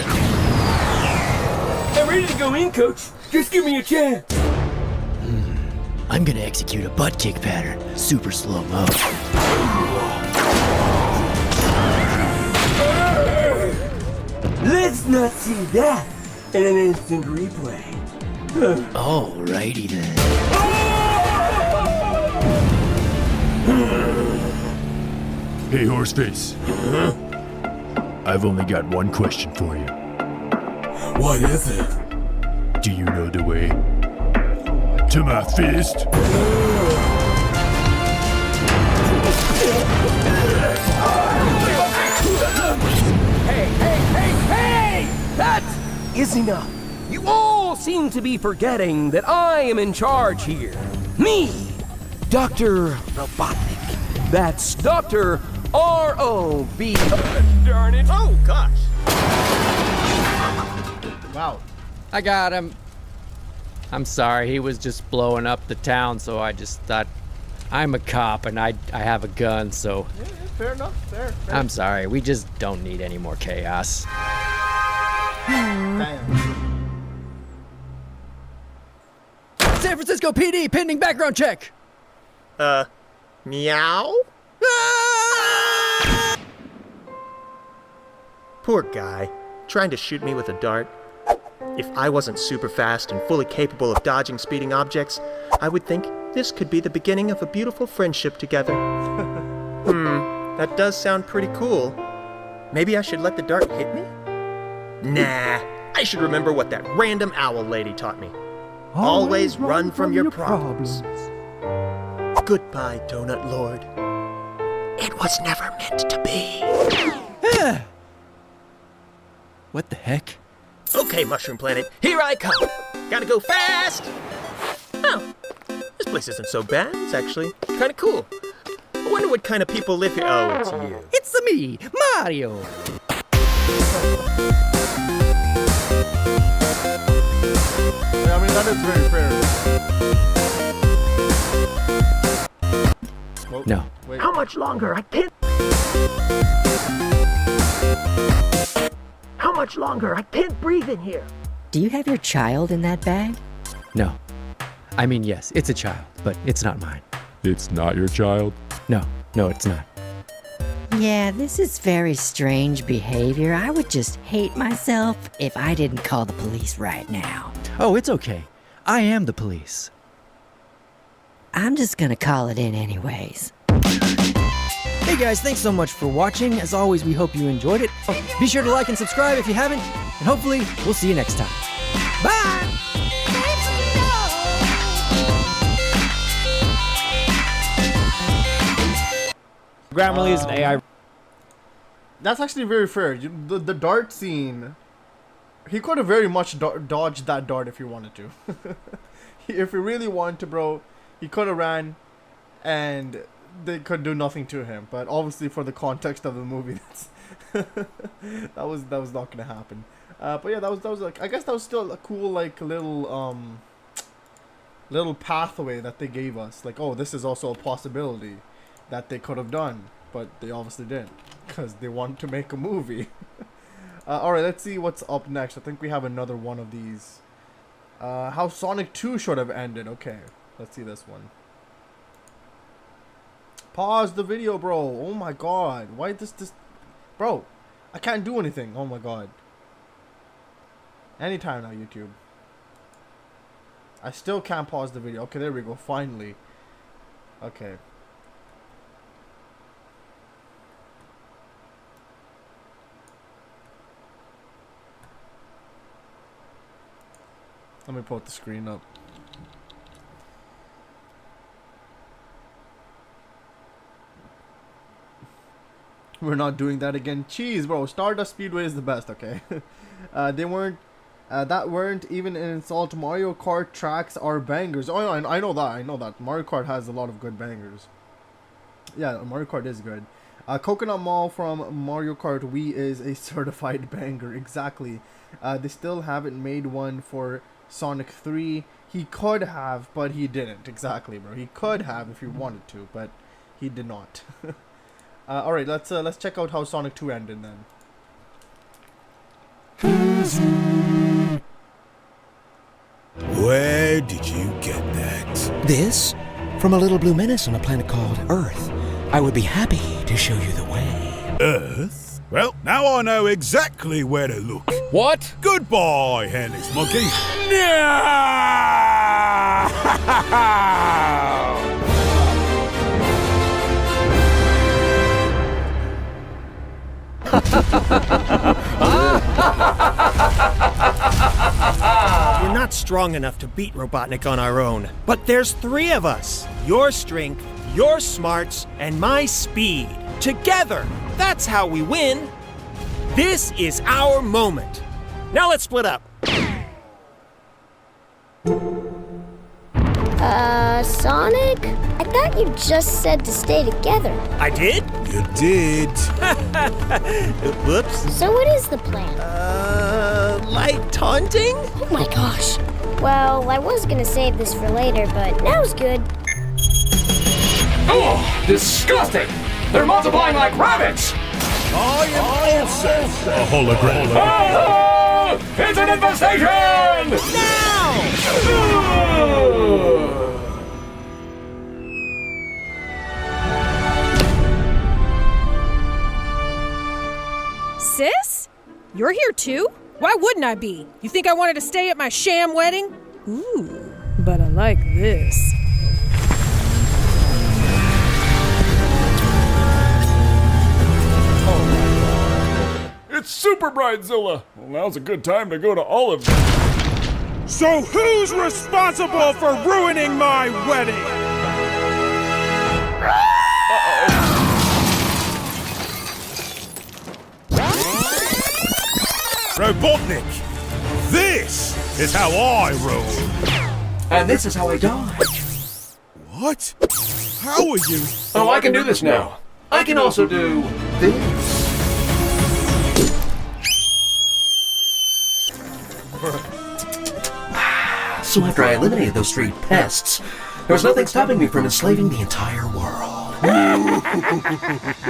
I'm ready to go in, Coach. Just give me a chance. I'm gonna execute a butt kick pattern, super slow-mo. Let's not see that in an instant replay. Alrighty then. Hey, Horseface. I've only got one question for you. What is it? Do you know the way to my fist? Hey! That is enough. You all seem to be forgetting that I am in charge here. Me, Dr. Robotnik. That's Dr. R.O.B. Darn it. Oh, gosh. Wow. I got him. I'm sorry, he was just blowing up the town, so I just thought, I'm a cop and I have a gun, so... Yeah, fair enough, fair. I'm sorry, we just don't need any more chaos. San Francisco PD, pending background check! Meow? Poor guy, trying to shoot me with a dart. If I wasn't super fast and fully capable of dodging speeding objects, I would think this could be the beginning of a beautiful friendship together. That does sound pretty cool. Maybe I should let the dart hit me? Nah, I should remember what that random owl lady taught me. Always run from your problems. Goodbye, Donut Lord. It was never meant to be. What the heck? Okay, Mushroom Planet, here I come. Gotta go fast. Oh, this place isn't so bad. It's actually kind of cool. I wonder what kind of people live here. Oh, it's you. It's me, Mario! That is very fair. Oh, No. wait. How much longer? I can't. How much longer? I can't breathe in here. Do you have your child in that bag? No. I mean, yes, it's a child, but it's not mine. It's not your child? No, it's not. Yeah, this is very strange behavior. I would just hate myself if I didn't call the police right now. Oh, it's okay. I am the police. I'm just gonna call it in anyways. Hey guys, thanks so much for watching. As always, we hope you enjoyed it. Be sure to like and subscribe if you haven't, and hopefully we'll see you next time. Bye! Grammarly is an AI. That's actually very fair. The dart scene, he could have very much dodged that dart if he wanted to. If he really wanted to, bro, he could have ran, and they could do nothing to him. But obviously, for the context of the movie, that was not gonna happen. But yeah, that was like, I guess that was still a cool like little pathway that they gave us. Like, oh, this is also a possibility that they could have done, but they obviously didn't because they wanted to make a movie. Alright, let's see what's up next. I think we have another one of these. How Sonic 2 should have ended. Okay, let's see this one. Pause the video, bro. Oh my god. Why this? Bro, I can't do anything. Oh my god. Anytime now, YouTube. I still can't pause the video. Okay, there we go. Finally. Okay. Let me put the screen up. We're not doing that again. Cheese, bro. Stardust Speedway is the best, okay? They weren't... that weren't even an insult. Mario Kart tracks are bangers. Oh, I know that. I know that. Mario Kart has a lot of good bangers. Yeah, Mario Kart is good. Coconut Mall from Mario Kart Wii is a certified banger. Exactly. They still haven't made one for Sonic 3. He could have, but he didn't. Exactly, bro. He could have if he wanted to, but he did not. Alright, let's check out how Sonic 2 ended then. Where did you get that? This? From a little blue menace on a planet called Earth. I would be happy to show you the way. Earth? Well, now I know exactly where to look. What? Goodbye, hairless monkey. We're not strong enough to beat Robotnik on our own. But there's 3 of us. Your strength, your smarts, and my speed. Together, that's how we win. This is our moment. Now let's split up. Sonic? I thought you just said to stay together. I did? You did. Whoops. So what is the plan? Light taunting? Oh my gosh. Well, I was gonna save this for later, but now's good. Oh, disgusting! They're multiplying like rabbits! I am also a hologram. Ah! It's an infestation! Sis? You're here too? Why wouldn't I be? You think I wanted to stay at my sham wedding? Ooh, but I like this. It's Super Bridezilla! Well, now's a good time to go to Olive. So who's responsible for ruining my wedding? Robotnik, this is how I roll. And this is how I die. What? How are you? Oh, I can do this now. I can also do this. So after I eliminated those street pests, there was nothing stopping me from enslaving the entire world.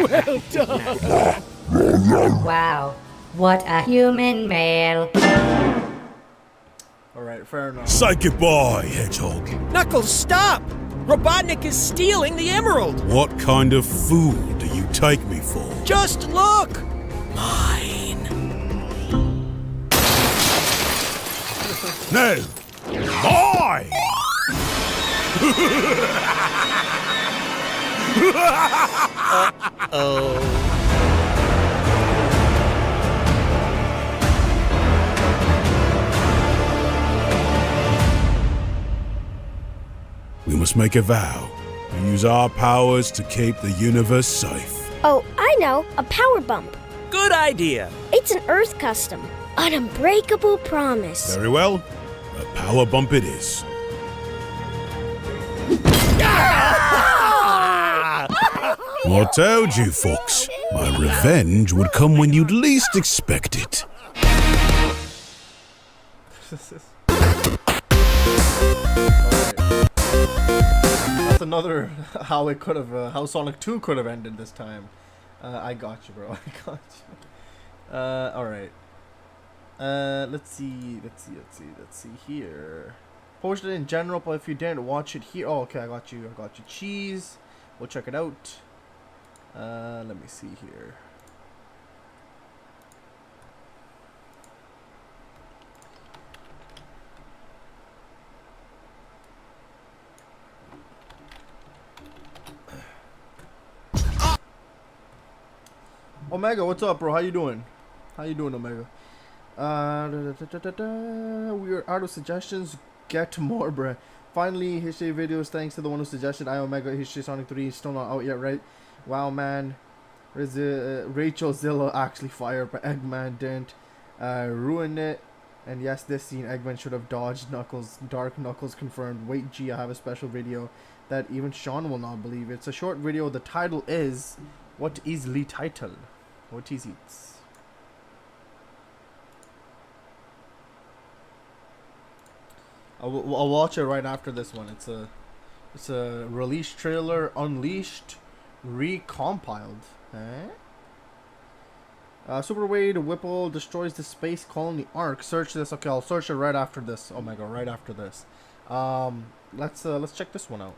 Well done. Wow, what a human male. Alright, fair enough. Say goodbye, Hedgehog. Knuckles, stop! Robotnik is stealing the emerald! What kind of fool do you take me for? Just look! No! Mine! We must make a vow to use our powers to keep the universe safe. Oh, I know. A power bump. Good idea. It's an Earth custom. An unbreakable promise. Very well. A power bump it is. I told you, Fox. My revenge would come when you'd least expect it. That's another how it could have, how Sonic 2 could have ended this time. I got you, bro. I got you. Alright. Let's see here. Posted in general, but if you didn't watch it here, oh, okay, I got you. Cheese. We'll check it out. Let me see here. Omega, what's up, bro? How you doing? Omega? We are out of suggestions. Get more, bruh. Finally, history videos. Thanks to the one who suggested I Omega History Sonic 3 is still not out yet, right? Wow, man. Rachel Zilla actually fired, but Eggman didn't. Ruin it. And yes, this scene, Eggman should have dodged Knuckles. Dark Knuckles confirmed. Wait, gee, I have a special video that even Sean will not believe. It's a short video. The title is... What is the title? What is it? I'll watch it right after this one. It's a release trailer, Unleashed, recompiled. Super Wade Whipple destroys the space colony Ark. Search this. Okay, I'll search it right after this. Oh my god, right after this. Let's check this one out.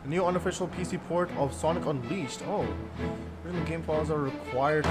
A new unofficial PC port of Sonic Unleashed. Oh, original game files are required to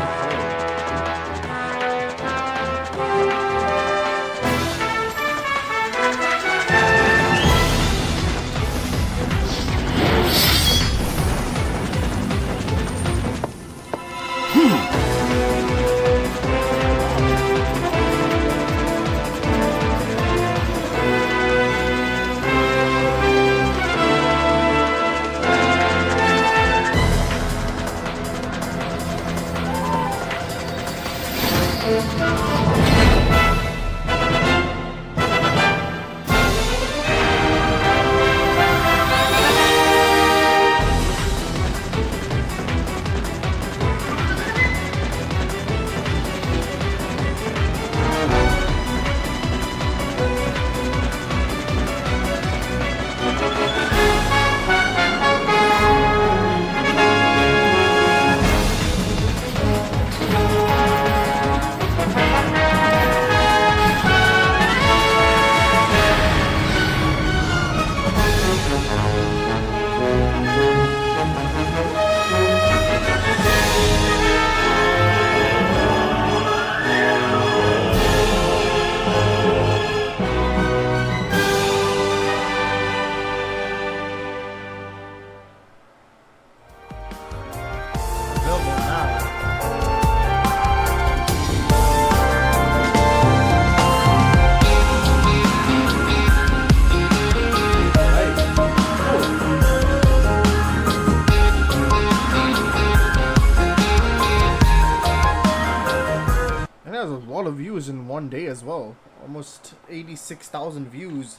in one day as well. Almost 86,000 views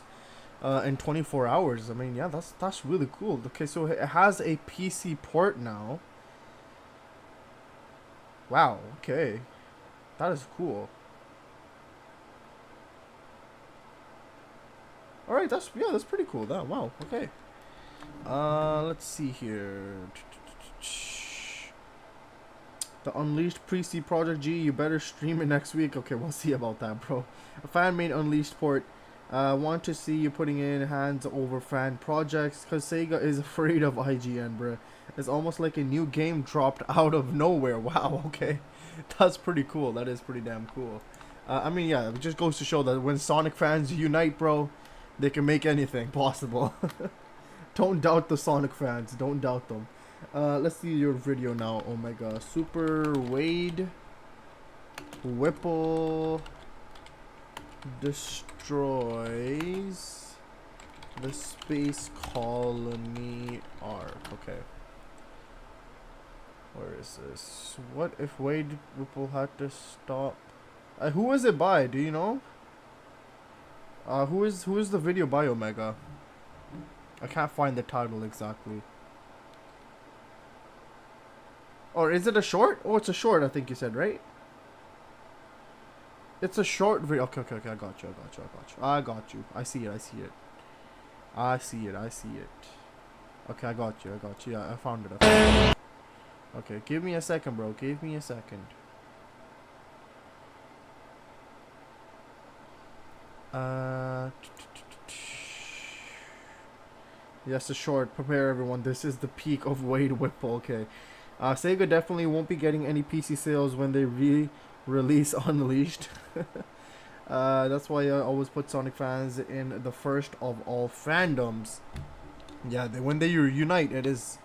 in 24 hours. I mean, yeah, that's really cool. Okay, so it has a PC port now. Wow, okay. That is cool. All right, that's pretty cool. That wow. Okay. Let's see here. The Unleashed Pre-C Project G. You better stream it next week. Okay, we'll see about that, bro. A fan-made Unleashed port. Want to see you putting in hands over fan projects because Sega is afraid of IGN, bro. It's almost like a new game dropped out of nowhere. Wow. Okay, that's pretty cool. That is pretty damn cool. I mean, yeah, it just goes to show that when Sonic fans unite, bro, they can make anything possible. Don't doubt the Sonic fans. Don't doubt them. Let's see your video now, Omega. Super Wade Whipple destroys the space colony Ark. Okay. Where is this? What if Wade Whipple had to stop? Who is it by? Do you know? Who is the video by, Omega? I can't find the title exactly. Or is it a short? Oh, it's a short, I think you said, right? It's a short video. Okay, I got you. I got you. I see it. Okay, I got you. Yeah, I found it. Okay, give me a second, bro. Give me a second. Yes, a short. Prepare everyone. This is the peak of Wade Whipple. Okay. Sega definitely won't be getting any PC sales when they release Unleashed. That's why I always put Sonic fans in the first of all fandoms. Yeah, when they unite, it is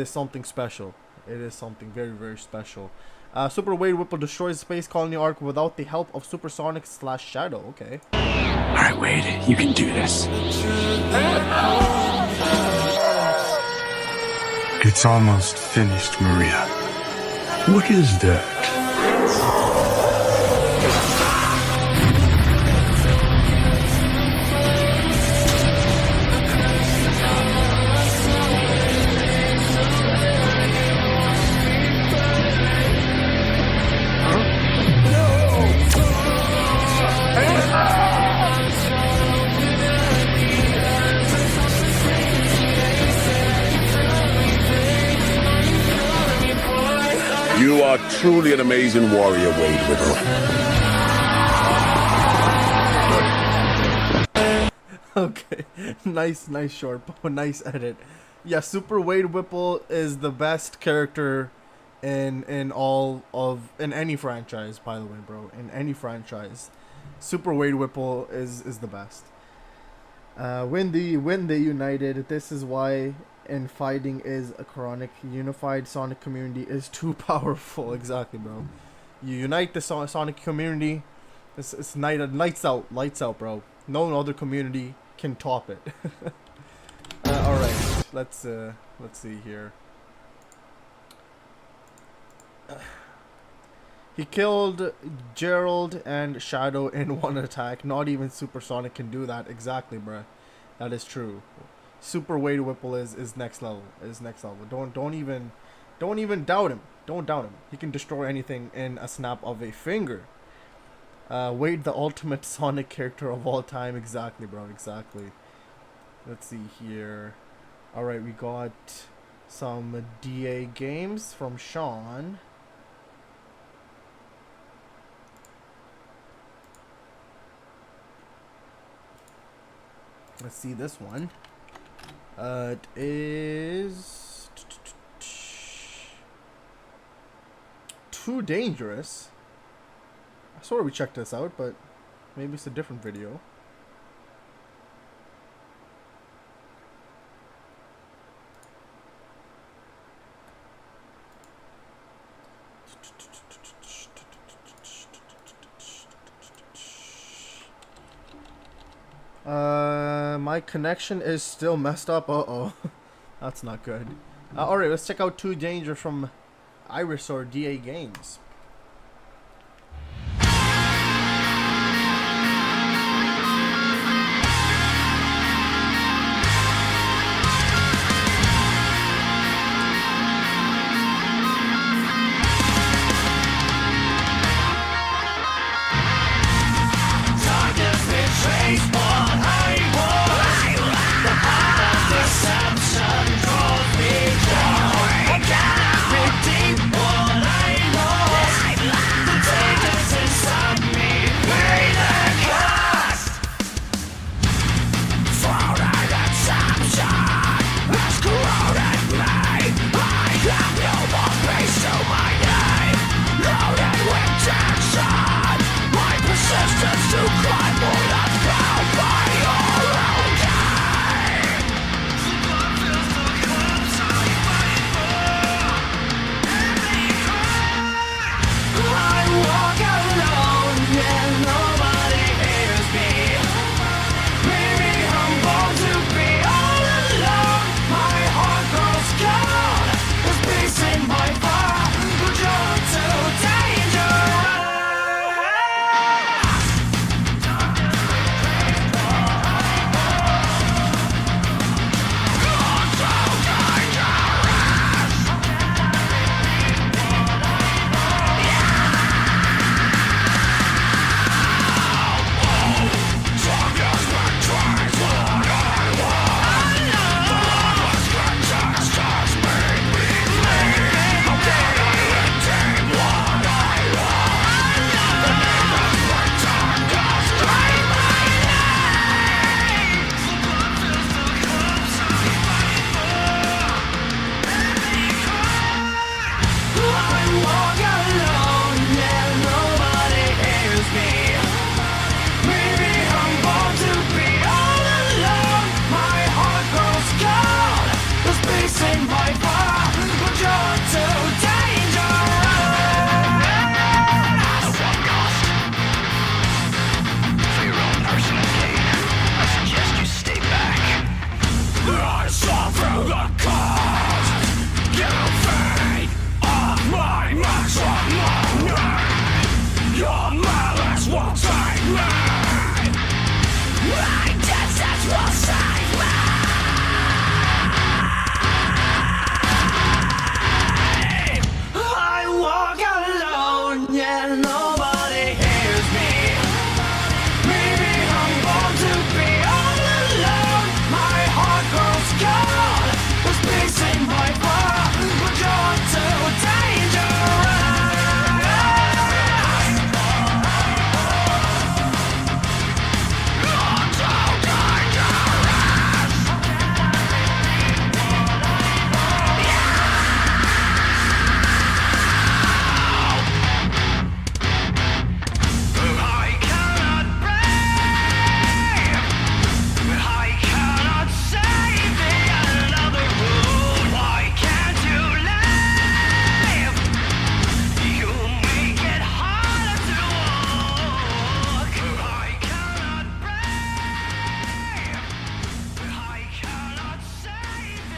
something special. It is something very, very special. Super Wade Whipple destroys Space Colony Ark without the help of Supersonic / Shadow. Okay. Alright, Wade, you can do this. It's almost finished, Maria. What is that? You are truly an amazing warrior, Wade Whipple. Okay, nice short, nice edit. Yeah, Super Wade Whipple is the best character in any franchise, by the way, bro. In any franchise, Super Wade Whipple is the best. When they united, this is why in fighting is a chronic. Unified Sonic community is too powerful. Exactly, bro. You unite the Sonic community, it's lights out, bro. No other community can top it. All right, let's see here. He killed Gerald and Shadow in one attack. Not even Supersonic can do that. Exactly, bruh. That is true. Super Wade Whipple is next level. Don't even doubt him. Don't doubt him. He can destroy anything in a snap of a finger. Wade, the ultimate Sonic character of all time. Exactly, bro. Exactly. Let's see here. All right, we got some DA games from Sean. Let's see this one. It is Too Dangerous. I swear we checked this out, but maybe it's a different video. My connection is still messed up. Uh-oh. That's not good. Alright, let's check out Too Dangerous from Iris or DA Games. Darkness betrays what I want.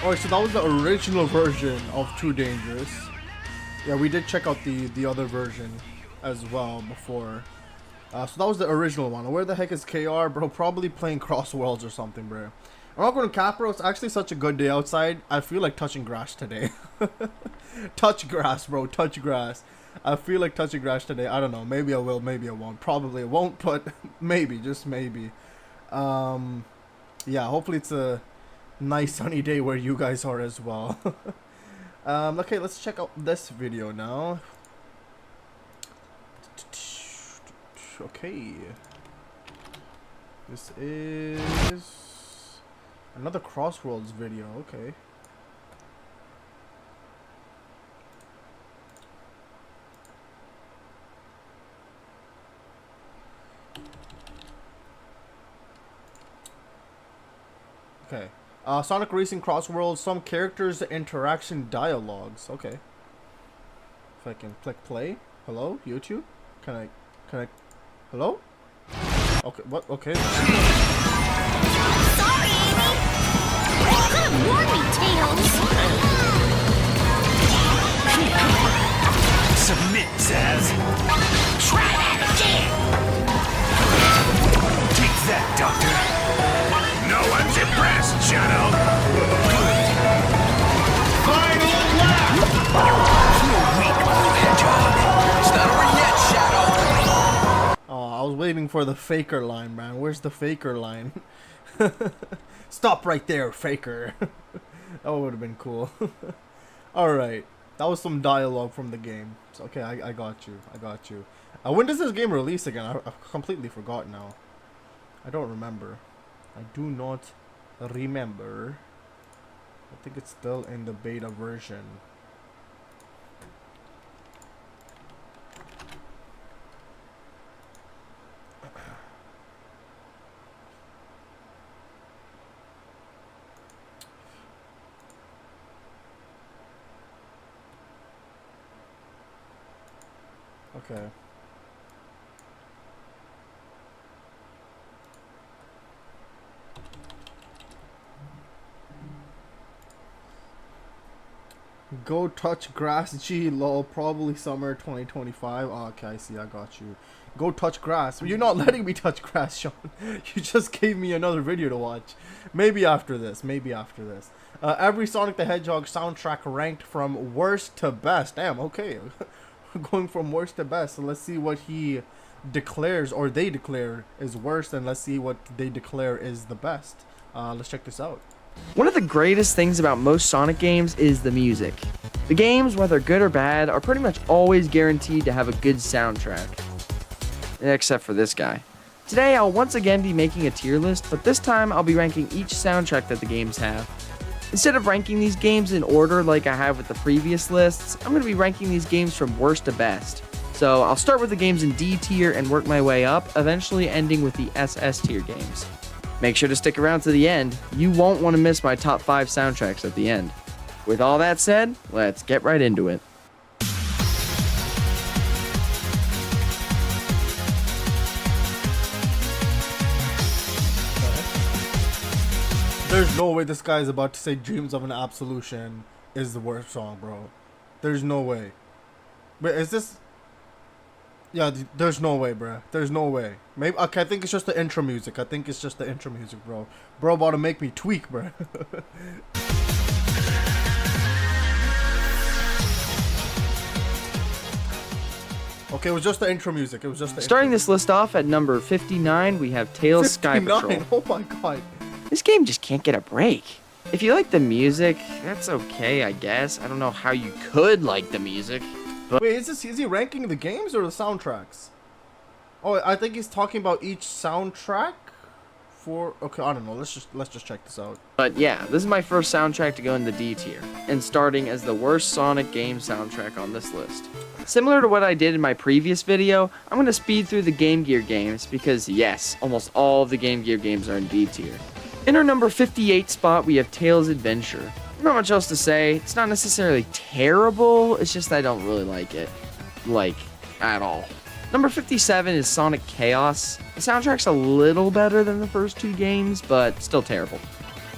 Alright, so that was the original version of Too Dangerous. Yeah, we did check out the other version as well before. So that was the original one. Where the heck is KR, bro? Probably playing Cross Worlds or something, bro. I'm not going to cap, bro. It's actually such a good day outside. I feel like touching grass today. Touch grass, bro. Touch grass. I feel like touching grass today. I don't know. Maybe I will. Maybe I won't. Probably I won't, but maybe. Just maybe. Yeah, hopefully it's a nice sunny day where you guys are as well. Okay, let's check out this video now. Okay. This is another Cross Worlds video. Okay. Okay. Sonic Racing Cross Worlds, some characters, interaction, dialogues. Okay. If I can click play. Hello, YouTube? Can I hello? Okay, what? Okay. Sorry, Amy. You could have warned me, Tails. Submit, Zaz. Try that again. Take that, Doctor. No one's impressed, Shadow. Good. Final lap. You're weak, Blue Hedgehog. It's not over yet, Shadow. Oh, I was waiting for the faker line, man. Where's the faker line? Stop right there, faker. That would have been cool. Alright. That was some dialogue from the game. So, okay, I got you. I got you. When does this game release again? I completely forgot now. I don't remember. I do not remember. I think it's still in the beta version. Okay. Go touch grass, G, lol, probably summer 2025. Oh, okay, I see, I got you. Go touch grass. You're not letting me touch grass, Sean. You just gave me another video to watch. Maybe after this, maybe after this. Every Sonic the Hedgehog soundtrack ranked from worst to best. Damn, okay. Going from worst to best. So let's see what he declares, or they declare, is worst, and let's see what they declare is the best. Let's check this out. One of the greatest things about most Sonic games is the music. The games, whether good or bad, are pretty much always guaranteed to have a good soundtrack. Except for this guy. Today I'll once again be making a tier list, but this time I'll be ranking each soundtrack that the games have. Instead of ranking these games in order like I have with the previous lists, I'm going to be ranking these games from worst to best. So I'll start with the games in D tier and work my way up, eventually ending with the SS tier games. Make sure to stick around to the end. You won't want to miss my top 5 soundtracks at the end. With all that said, let's get right into it. There's no way this guy is about to say Dreams of an Absolution is the worst song, bro. There's no way. Wait, is this... Yeah, there's no way, bro. There's no way. Maybe, okay, I think it's just the intro music. I think it's just the intro music, bro. Bro about to make me tweak, bro. Okay, it was just the intro music. It was just the Starting this list off at number 59, we have Tails Sky Patrol. Oh my god. This game just can't get a break. If you like the music, that's okay, I guess. I don't know how you could like the music. But wait, is he ranking the games or the soundtracks? Oh, I think he's talking about each soundtrack for... Okay, I don't know. Let's just check this out. But yeah, this is my first soundtrack to go in the D tier, and starting as the worst Sonic game soundtrack on this list. Similar to what I did in my previous video, I'm going to speed through the Game Gear games because yes, almost all of the Game Gear games are in D tier. In our number 58 spot, we have Tails Adventure. Not much else to say. It's not necessarily terrible, it's just I don't really like it. Like, at all. Number 57 is Sonic Chaos. The soundtrack's a little better than the first 2 games, but still terrible.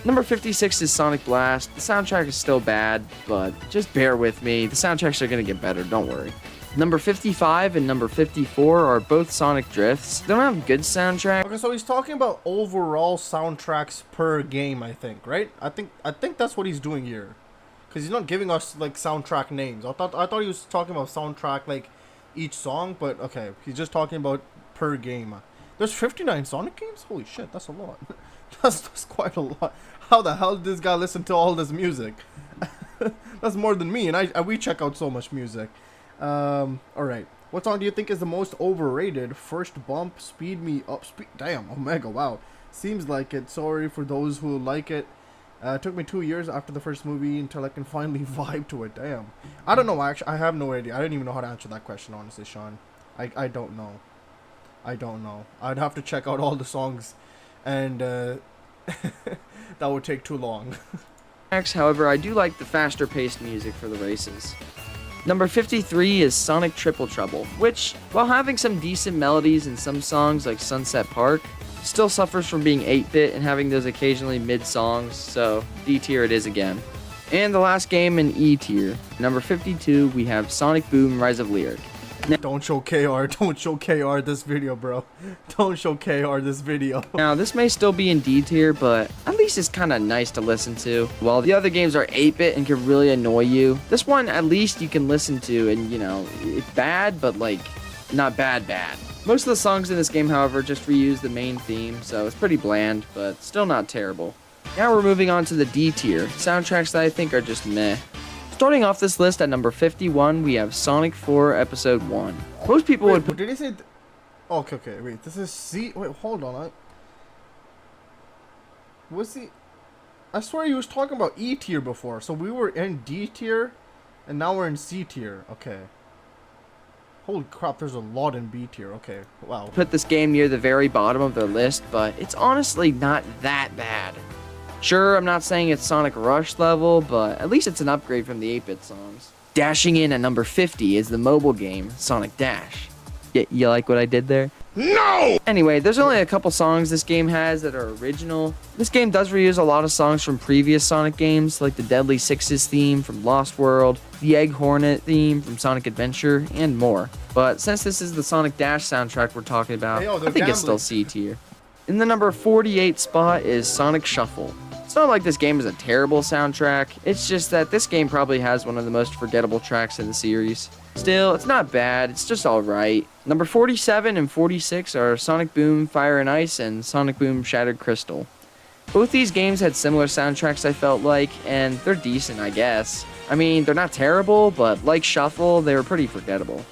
Number 56 is Sonic Blast. The soundtrack is still bad, but just bear with me. The soundtracks are going to get better, don't worry. Number 55 and number 54 are both Sonic Drifts. They don't have good soundtrack. Okay, so he's talking about overall soundtracks per game, I think, right? I think that's what he's doing here. Because he's not giving us, like, soundtrack names. I thought he was talking about soundtrack, like, each song, but okay. He's just talking about per game. There's 59 Sonic games? Holy shit, that's a lot. That's quite a lot. How the hell did this guy listen to all this music? That's more than me, and we check out so much music. Alright. What song do you think is the most overrated? First Bump, Speed Me Up, Damn, Omega, wow. Seems like it. Sorry for those who like it. It took me 2 years after the first movie until I can finally vibe to it. Damn. I don't know, actually. I have no idea. I don't even know how to answer that question, honestly, Sean. I don't know. I don't know. I'd have to check out all the songs, and that would take too long. However, I do like the faster paced music for the races. Number 53 is Sonic Triple Trouble, which, while having some decent melodies in some songs like Sunset Park, still suffers from being 8-bit and having those occasionally mid-songs, so D tier it is again. And the last game in E tier, number 52, we have Sonic Boom Rise of Lyric. Don't show KR, don't show KR this video, bro. Don't show KR this video. Now, this may still be in D tier, but at least it's kind of nice to listen to. While the other games are 8-bit and can really annoy you, this one at least you can listen to, and you know, it's bad, but like, not bad. Most of the songs in this game, however, just reuse the main theme, so it's pretty bland, but still not terrible. Now we're moving on to the D tier, soundtracks that I think are just meh. Starting off this list at number 51, we have Sonic 4 Episode 1. Most people would put... Did he say... Okay, wait, this is C... Wait, hold on. Was he... I swear he was talking about E tier before, so we were in D tier, and now we're in C tier. Okay. Holy crap, there's a lot in B tier. Okay, wow. Put this game near the very bottom of their list, but it's honestly not that bad. Sure, I'm not saying it's Sonic Rush level, but at least it's an upgrade from the 8-bit songs. Dashing in at number 50 is the mobile game, Sonic Dash. You like what I did there? No! Anyway, there's only a couple songs this game has that are original. This game does reuse a lot of songs from previous Sonic games, like the Deadly Sixes theme from Lost World, the Egg Hornet theme from Sonic Adventure, and more. But since this is the Sonic Dash soundtrack we're talking about, I think it's still C tier. In the number 48 spot is Sonic Shuffle. It's not like this game is a terrible soundtrack, it's just that this game probably has one of the most forgettable tracks in the series. Still, it's not bad, it's just alright. Number 47 and 46 are Sonic Boom Fire and Ice and Sonic Boom Shattered Crystal. Both these games had similar soundtracks, I felt like, and they're decent, I guess. I mean, they're not terrible, but like Shuffle, they were pretty forgettable.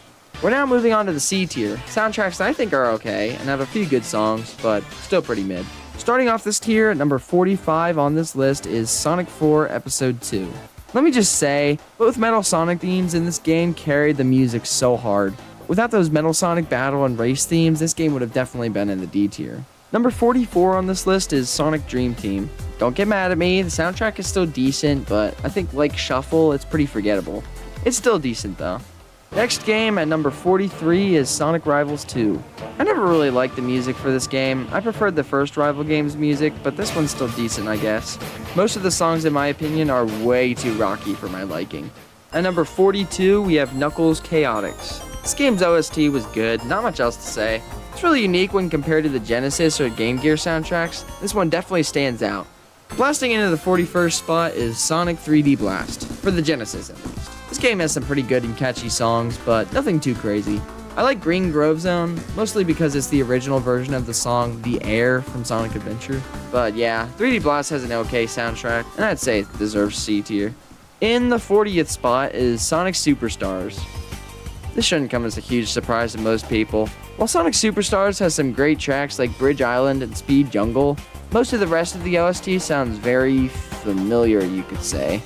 We're now moving on to the C tier, soundtracks that I think are okay and have a few good songs, but still pretty mid. Starting off this tier, at number 45 on this list is Sonic 4 Episode 2. Let me just say, both Metal Sonic themes in this game carried the music so hard. Without those Metal Sonic battle and race themes, this game would have definitely been in the D tier. Number 44 on this list is Sonic Dream Team. Don't get mad at me, the soundtrack is still decent, but I think like Shuffle, it's pretty forgettable. It's still decent though. Next game at number 43 is Sonic Rivals 2. I never really liked the music for this game. I preferred the first Rival game's music, but this one's still decent, I guess. Most of the songs, in my opinion, are way too rocky for my liking. At number 42, we have Knuckles Chaotix. This game's OST was good, not much else to say. It's really unique when compared to the Genesis or Game Gear soundtracks. This one definitely stands out. Blasting into the 41st spot is Sonic 3D Blast, for the Genesis at least. This game has some pretty good and catchy songs, but nothing too crazy. I like Green Grove Zone, mostly because it's the original version of the song The Air from Sonic Adventure. But yeah, 3D Blast has an okay soundtrack, and I'd say it deserves C tier. In the 40th spot is Sonic Superstars. This shouldn't come as a huge surprise to most people. While Sonic Superstars has some great tracks like Bridge Island and Speed Jungle, most of the rest of the OST sounds very familiar, you could say.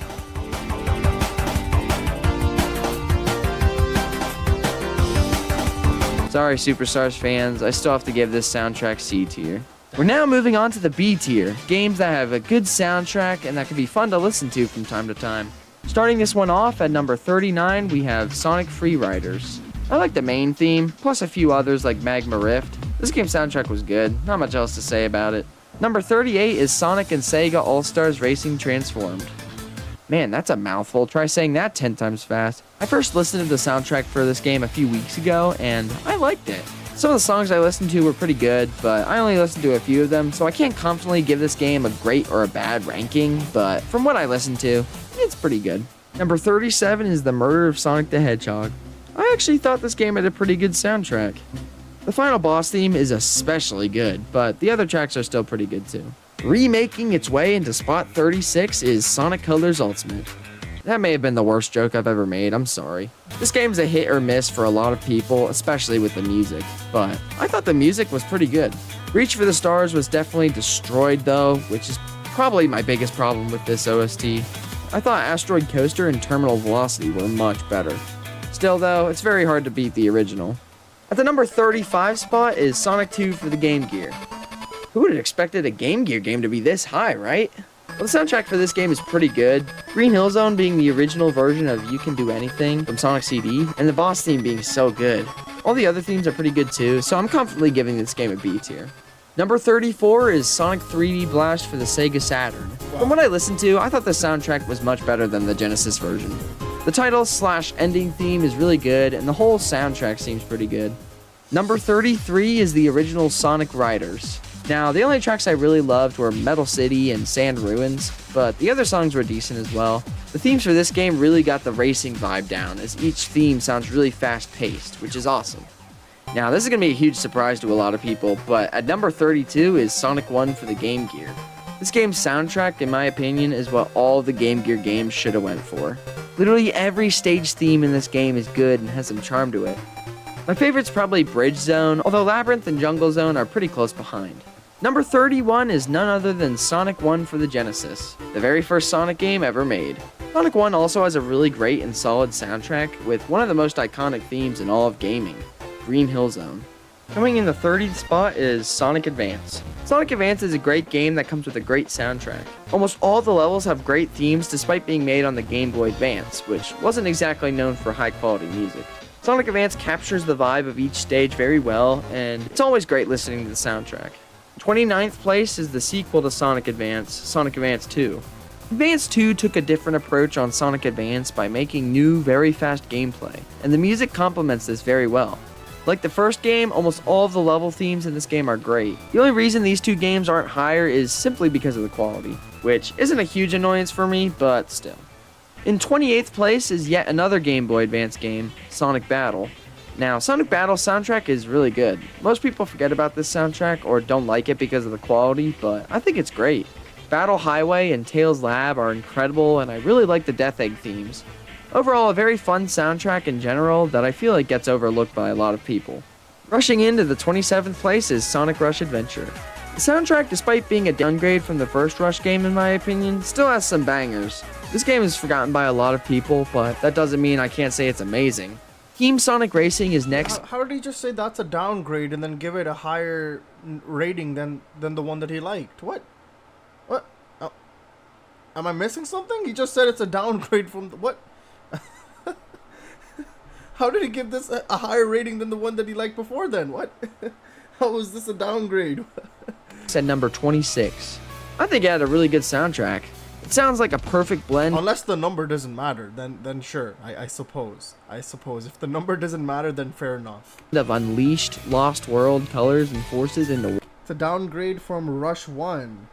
Sorry Superstars fans, I still have to give this soundtrack C tier. We're now moving on to the B tier, games that have a good soundtrack and that can be fun to listen to from time to time. Starting this one off at number 39, we have Sonic Free Riders. I like the main theme, plus a few others like Magma Rift. This game's soundtrack was good, not much else to say about it. Number 38 is Sonic and Sega All-Stars Racing Transformed. Man, that's a mouthful. Try saying that 10 times fast. I first listened to the soundtrack for this game a few weeks ago, and I liked it. Some of the songs I listened to were pretty good, but I only listened to a few of them, so I can't confidently give this game a great or a bad ranking, but from what I listened to, it's pretty good. Number 37 is The Murder of Sonic the Hedgehog. I actually thought this game had a pretty good soundtrack. The final boss theme is especially good, but the other tracks are still pretty good too. Remaking its way into spot 36 is Sonic Colors Ultimate. That may have been the worst joke I've ever made, I'm sorry. This game's a hit or miss for a lot of people, especially with the music, but I thought the music was pretty good. Reach for the Stars was definitely destroyed though, which is probably my biggest problem with this OST. I thought Asteroid Coaster and Terminal Velocity were much better. Still though, it's very hard to beat the original. At the number 35 spot is Sonic 2 for the Game Gear. Who would have expected a Game Gear game to be this high, right? Well, the soundtrack for this game is pretty good. Green Hill Zone being the original version of You Can Do Anything from Sonic CD, and the boss theme being so good. All the other themes are pretty good too, so I'm confidently giving this game a B tier. Number 34 is Sonic 3D Blast for the Sega Saturn. From what I listened to, I thought the soundtrack was much better than the Genesis version. The title/ending theme is really good, and the whole soundtrack seems pretty good. Number 33 is the original Sonic Riders. Now, the only tracks I really loved were Metal City and Sand Ruins, but the other songs were decent as well. The themes for this game really got the racing vibe down, as each theme sounds really fast-paced, which is awesome. Now, this is going to be a huge surprise to a lot of people, but at number 32 is Sonic 1 for the Game Gear. This game's soundtrack, in my opinion, is what all the Game Gear games should have went for. Literally every stage theme in this game is good and has some charm to it. My favorite's probably Bridge Zone, although Labyrinth and Jungle Zone are pretty close behind. Number 31 is none other than Sonic 1 for the Genesis, the very first Sonic game ever made. Sonic 1 also has a really great and solid soundtrack with one of the most iconic themes in all of gaming, Green Hill Zone. Coming in the 30th spot is Sonic Advance. Sonic Advance is a great game that comes with a great soundtrack. Almost all the levels have great themes despite being made on the Game Boy Advance, which wasn't exactly known for high quality music. Sonic Advance captures the vibe of each stage very well, and it's always great listening to the soundtrack. 29th place is the sequel to Sonic Advance, Sonic Advance 2. Advance 2 took a different approach on Sonic Advance by making new, very fast gameplay, and the music complements this very well. Like the first game, almost all of the level themes in this game are great. The only reason these two games aren't higher is simply because of the quality, which isn't a huge annoyance for me, but still. In 28th place is yet another Game Boy Advance game, Sonic Battle. Now, Sonic Battle's soundtrack is really good. Most people forget about this soundtrack or don't like it because of the quality, but I think it's great. Battle Highway and Tails Lab are incredible, and I really like the Death Egg themes. Overall, a very fun soundtrack in general that I feel like gets overlooked by a lot of people. Rushing into the 27th place is Sonic Rush Adventure. The soundtrack, despite being a downgrade from the first Rush game in my opinion, still has some bangers. This game is forgotten by a lot of people, but that doesn't mean I can't say it's amazing. Team Sonic Racing is next. How did he just say that's a downgrade and then give it a higher rating than the one that he liked? What? Oh, am I missing something? He just said it's a downgrade from what? How did he give this a higher rating than the one that he liked before then? What? How is this a downgrade? At number 26. I think it had a really good soundtrack. It sounds like a perfect blend. Unless the number doesn't matter, then sure, I suppose. If the number doesn't matter, then fair enough. Of Unleashed, Lost World, Colors, and Forces in the... It's a downgrade from Rush 1.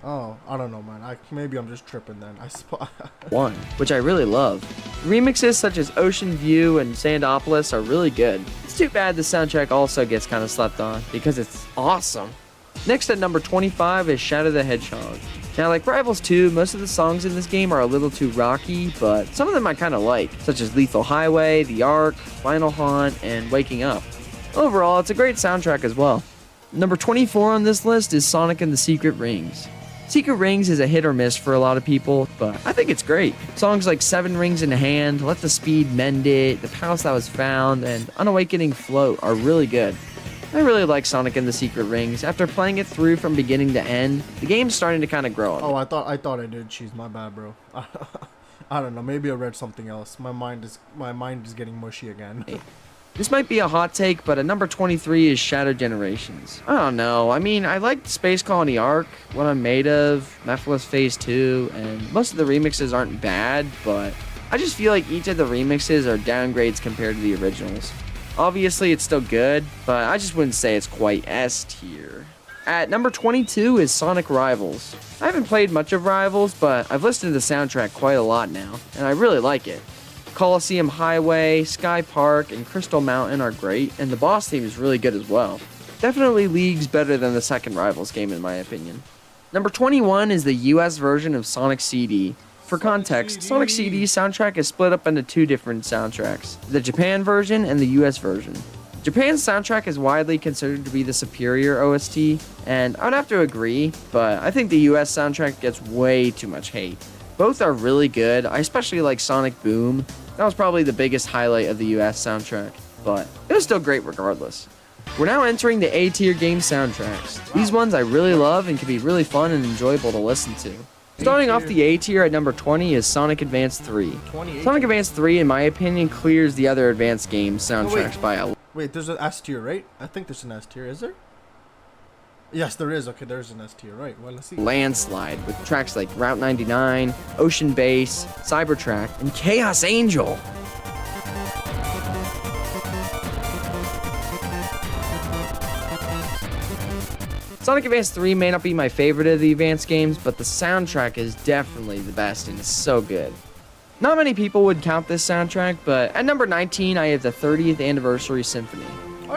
Oh, I don't know, man. Maybe I'm just tripping then. I suppose. One, which I really love. Remixes such as Ocean View and Sandopolis are really good. It's too bad the soundtrack also gets kind of slept on, because it's awesome. Next at number 25 is Shadow the Hedgehog. Now, like Rivals 2, most of the songs in this game are a little too rocky, but some of them I kind of like, such as Lethal Highway, The Ark, Final Haunt, and Waking Up. Overall, it's a great soundtrack as well. Number 24 on this list is Sonic and the Secret Rings. Secret Rings is a hit or miss for a lot of people, but I think it's great. Songs like 7 Rings in Hand, Let the Speed Mend It, The Palace That Was Found, and Unawakening Float are really good. I really like Sonic and the Secret Rings. After playing it through from beginning to end, the game's starting to kind of grow on me. Oh, I thought I did. Jeez, my bad, bro. I don't know. Maybe I read something else. My mind is getting mushy again. This might be a hot take, but at number 23 is Shadow Generations. I don't know. I mean, I liked Space Colony Arc, What I'm Made Of, Mephiles Phase 2, and most of the remixes aren't bad, but I just feel like each of the remixes are downgrades compared to the originals. Obviously, it's still good, but I just wouldn't say it's quite S tier. At number 22 is Sonic Rivals. I haven't played much of Rivals, but I've listened to the soundtrack quite a lot now, and I really like it. Coliseum Highway, Sky Park, and Crystal Mountain are great, and the boss theme is really good as well. Definitely leagues better than the second Rivals game in my opinion. Number 21 is the US version of Sonic CD. For context, Sonic CD's soundtrack is split up into two different soundtracks, the Japan version and the US version. Japan's soundtrack is widely considered to be the superior OST, and I'd have to agree, but I think the US soundtrack gets way too much hate. Both are really good. I especially like Sonic Boom. That was probably the biggest highlight of the US soundtrack, but it was still great regardless. We're now entering the A tier game soundtracks. These ones I really love and can be really fun and enjoyable to listen to. Starting off the A tier at number 20 is Sonic Advance 3. Sonic Advance 3, in my opinion, clears the other Advance game soundtracks by a... Wait, there's an S tier, right? I think there's an S tier, is there? Yes, there is. Okay, there's an S tier, right? Well, let's see. Landslide, with tracks like Route 99, Ocean Base, Cybertrack, and Chaos Angel. Sonic Advance 3 may not be my favorite of the Advance games, but the soundtrack is definitely the best and it's so good. Not many people would count this soundtrack, but at number 19 I have the 30th Anniversary Symphony.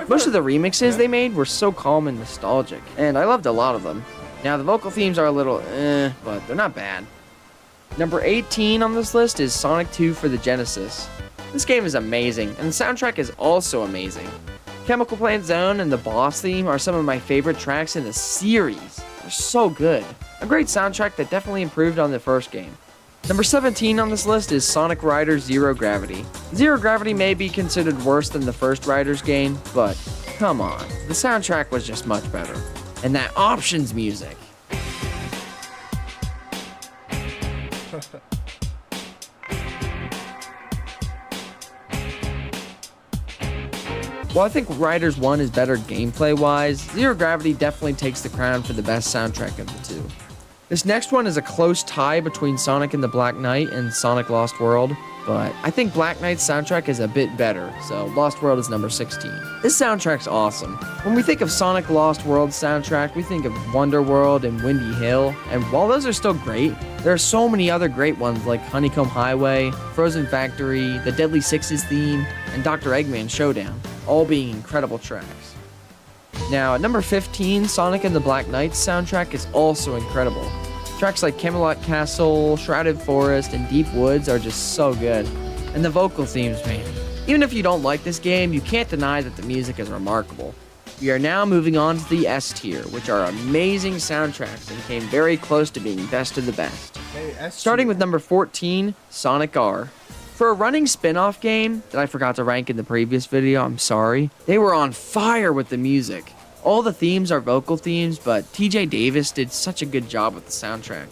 Most of the remixes they made were so calm and nostalgic, and I loved a lot of them. Now the vocal themes are a little but they're not bad. Number 18 on this list is Sonic 2 for the Genesis. This game is amazing, and the soundtrack is also amazing. Chemical Plant Zone and the boss theme are some of my favorite tracks in the series. They're so good. A great soundtrack that definitely improved on the first game. Number 17 on this list is Sonic Riders Zero Gravity. Zero Gravity may be considered worse than the first Riders game, but come on, the soundtrack was just much better. And that options music. While I think Riders 1 is better gameplay-wise, Zero Gravity definitely takes the crown for the best soundtrack of the two. This next one is a close tie between Sonic and the Black Knight and Sonic Lost World, but I think Black Knight's soundtrack is a bit better, so Lost World is number 16. This soundtrack's awesome. When we think of Sonic Lost World soundtrack, we think of Wonder World and Windy Hill, and while those are still great, there are so many other great ones like Honeycomb Highway, Frozen Factory, the Deadly Sixes theme, and Dr. Eggman Showdown, all being incredible tracks. Now, at number 15, Sonic and the Black Knight's soundtrack is also incredible. Tracks like Camelot Castle, Shrouded Forest, and Deep Woods are just so good. And the vocal themes, man. Even if you don't like this game, you can't deny that the music is remarkable. We are now moving on to the S tier, which are amazing soundtracks and came very close to being best of the best. Starting with number 14, Sonic R. For a running spin-off game that I forgot to rank in the previous video, I'm sorry, they were on fire with the music. All the themes are vocal themes, but TJ Davis did such a good job with the soundtrack.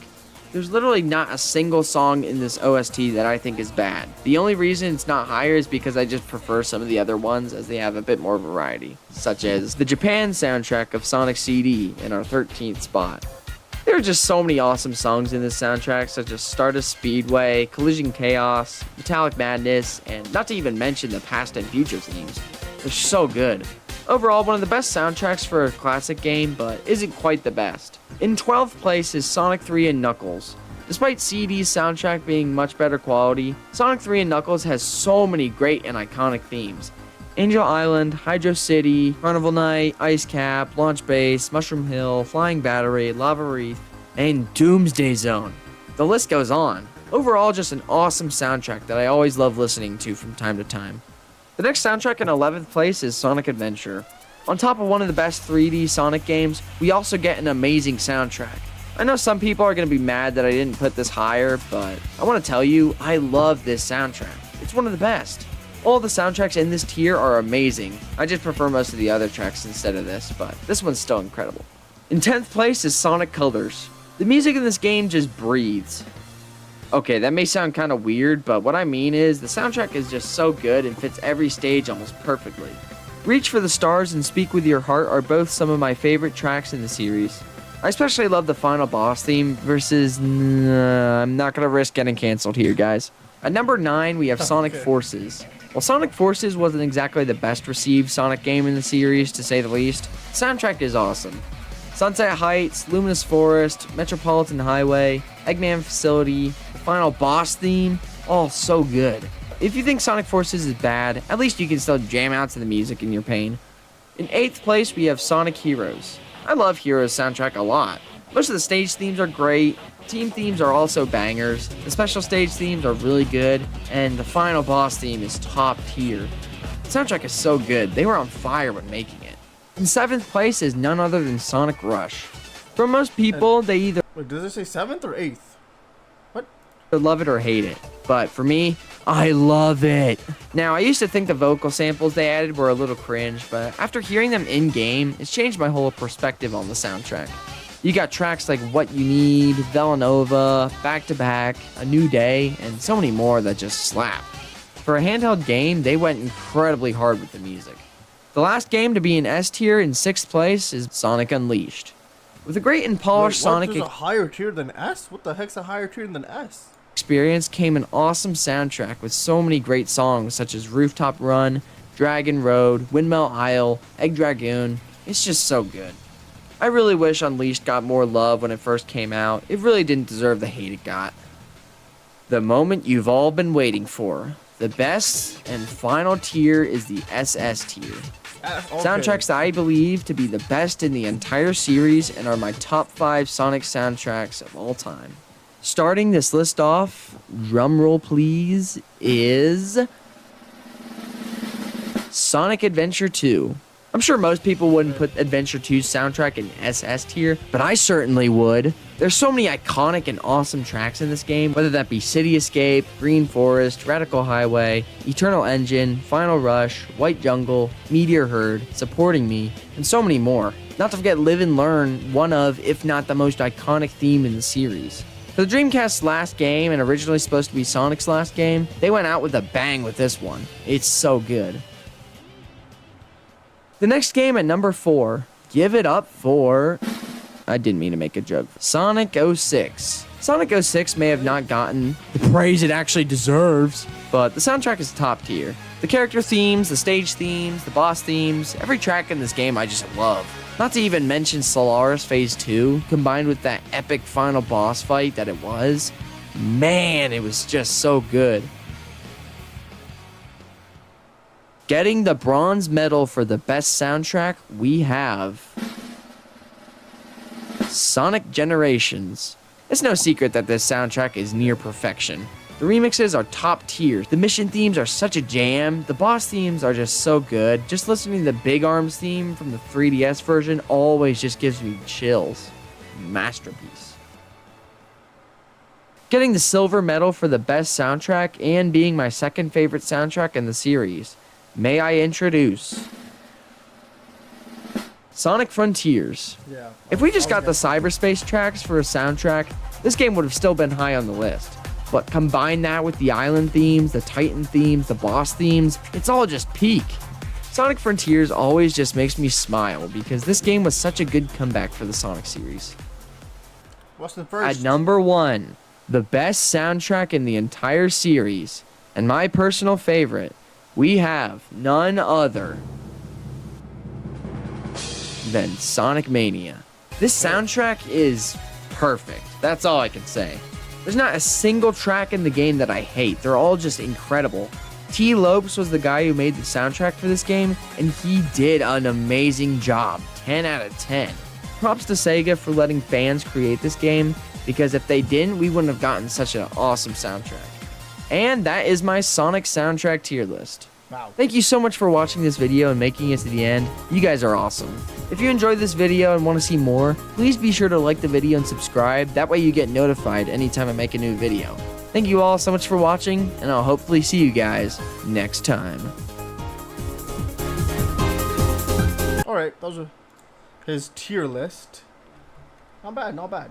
There's literally not a single song in this OST that I think is bad. The only reason it's not higher is because I just prefer some of the other ones as they have a bit more variety, such as the Japan soundtrack of Sonic CD in our 13th spot. There are just so many awesome songs in this soundtrack, such as Stardust Speedway, Collision Chaos, Metallic Madness, and not to even mention the past and future themes. They're so good. Overall, one of the best soundtracks for a classic game, but isn't quite the best. In 12th place is Sonic 3 and Knuckles. Despite CD's soundtrack being much better quality, Sonic 3 and Knuckles has so many great and iconic themes. Angel Island, Hydro City, Carnival Night, Ice Cap, Launch Base, Mushroom Hill, Flying Battery, Lava Wreath, and Doomsday Zone. The list goes on. Overall, just an awesome soundtrack that I always love listening to from time to time. The next soundtrack in 11th place is Sonic Adventure. On top of one of the best 3D Sonic games, we also get an amazing soundtrack. I know some people are going to be mad that I didn't put this higher, but I want to tell you, I love this soundtrack. It's one of the best. All the soundtracks in this tier are amazing. I just prefer most of the other tracks instead of this, but this one's still incredible. In 10th place is Sonic Colors. The music in this game just breathes. Okay, that may sound kind of weird, but what I mean is the soundtrack is just so good and fits every stage almost perfectly. Reach for the Stars and Speak With Your Heart are both some of my favorite tracks in the series. I especially love the final boss theme versus... I'm not going to risk getting canceled here, guys. At number 9, we have Sonic Forces. While Sonic Forces wasn't exactly the best received Sonic game in the series, to say the least, the soundtrack is awesome. Sunset Heights, Luminous Forest, Metropolitan Highway, Eggman Facility, the final boss theme, all so good. If you think Sonic Forces is bad, at least you can still jam out to the music in your pain. In 8th place, we have Sonic Heroes. I love Heroes soundtrack a lot. Most of the stage themes are great, team themes are also bangers, the special stage themes are really good, and the final boss theme is top tier. The soundtrack is so good, they were on fire when making it. In 7th place is none other than Sonic Rush. For most people, they either Wait, does it say 7th or 8th? What? love it or hate it. But for me, I love it. Now, I used to think the vocal samples they added were a little cringe, but after hearing them in-game, it's changed my whole perspective on the soundtrack. You got tracks like What You Need, Villanova, Back to Back, A New Day, and so many more that just slap. For a handheld game, they went incredibly hard with the music. The last game to be in S tier in 6th place is Sonic Unleashed. With a great and polished Sonic There's a higher tier than S? What the heck's a higher tier than S? experience came an awesome soundtrack with so many great songs such as Rooftop Run, Dragon Road, Windmill Isle, Egg Dragoon. It's just so good. I really wish Unleashed got more love when it first came out. It really didn't deserve the hate it got. The moment you've all been waiting for. The best and final tier is the SS tier. Soundtracks that I believe to be the best in the entire series and are my top 5 Sonic soundtracks of all time. Starting this list off, drumroll please, is Sonic Adventure 2. I'm sure most people wouldn't put Adventure 2's soundtrack in SS tier, but I certainly would. There's so many iconic and awesome tracks in this game, whether that be City Escape, Green Forest, Radical Highway, Eternal Engine, Final Rush, White Jungle, Meteor Herd, Supporting Me, and so many more. Not to forget Live and Learn, one of, if not the most iconic theme in the series. For the Dreamcast's last game, and originally supposed to be Sonic's last game, they went out with a bang with this one. It's so good. The next game at number 4, give it up for... I didn't mean to make a joke. Sonic 06. Sonic 06 may have not gotten the praise it actually deserves, but the soundtrack is top tier. The character themes, the stage themes, the boss themes, every track in this game I just love. Not to even mention Solaris Phase 2, combined with that epic final boss fight that it was. Man, it was just so good. Getting the bronze medal for the best soundtrack, we have Sonic Generations. It's no secret that this soundtrack is near perfection. The remixes are top tier, the mission themes are such a jam, the boss themes are just so good. Just listening to the Big Arms theme from the 3DS version always just gives me chills. Masterpiece. Getting the silver medal for the best soundtrack and being my second favorite soundtrack in the series. May I introduce Sonic Frontiers. Yeah. If we just got the cyberspace tracks for a soundtrack, this game would have still been high on the list. But combine that with the island themes, the Titan themes, the boss themes, it's all just peak. Sonic Frontiers always just makes me smile because this game was such a good comeback for the Sonic series. What's the first? At number 1, the best soundtrack in the entire series, and my personal favorite, we have none other than Sonic Mania. This soundtrack is perfect. That's all I can say. There's not a single track in the game that I hate. They're all just incredible. T. Lopes was the guy who made the soundtrack for this game, and he did an amazing job. 10 out of 10. Props to Sega for letting fans create this game, because if they didn't, we wouldn't have gotten such an awesome soundtrack. And that is my Sonic soundtrack tier list. Wow. Thank you so much for watching this video and making it to the end. You guys are awesome. If you enjoyed this video and want to see more, please be sure to like the video and subscribe. That way you get notified anytime I make a new video. Thank you all so much for watching, and I'll hopefully see you guys next time. Alright, those are his tier list. Not bad, not bad.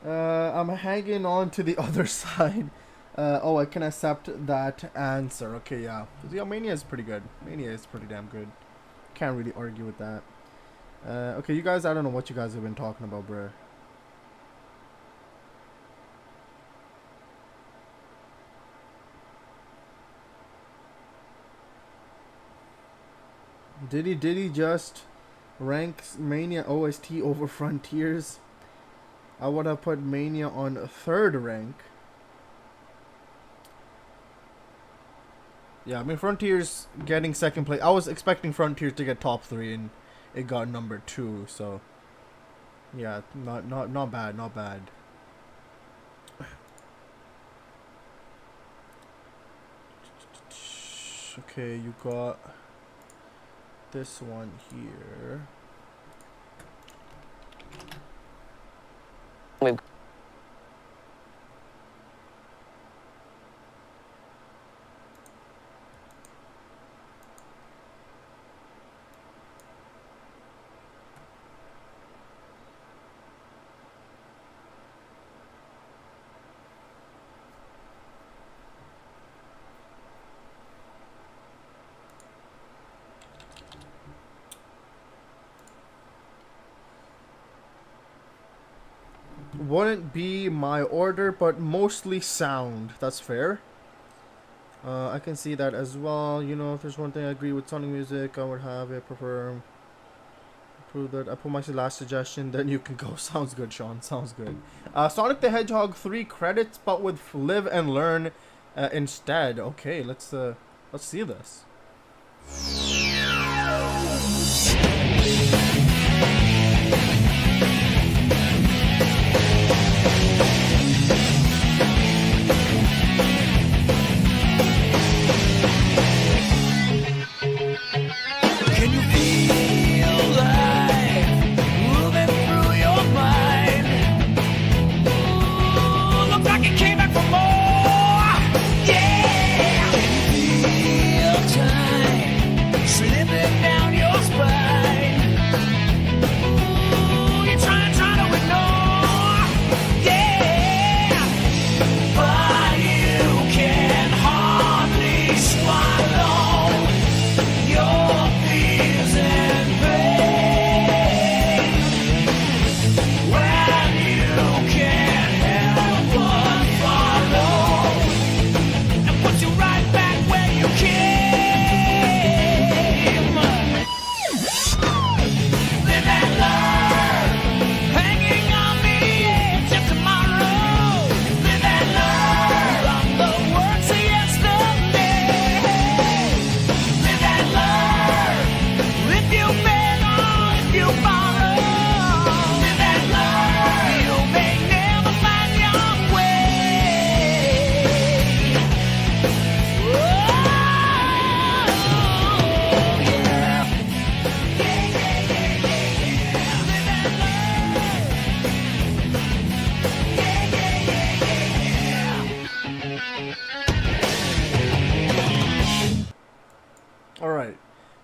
I'm hanging on to the other side. Oh, I can accept that answer. Okay, yeah. Yeah, Mania is pretty good. Mania is pretty damn good. Can't really argue with that. Okay, you guys, I don't know what you guys have been talking about, bruh. Did he just rank Mania OST over Frontiers? I would have put Mania on 3rd rank. Yeah, I mean Frontiers getting 2nd place. I was expecting Frontiers to get top 3 and it got number 2, so yeah, not bad, not bad. Okay, you got this one here. Wouldn't be my order, but mostly sound. That's fair. I can see that as well. You know, if there's one thing I agree with Sonic music, I would have it prefer. Prove that. I put my last suggestion, then you can go. Sounds good, Sean. Sounds good. Sonic the Hedgehog 3 credits, but with Live and Learn instead. Okay, let's see this.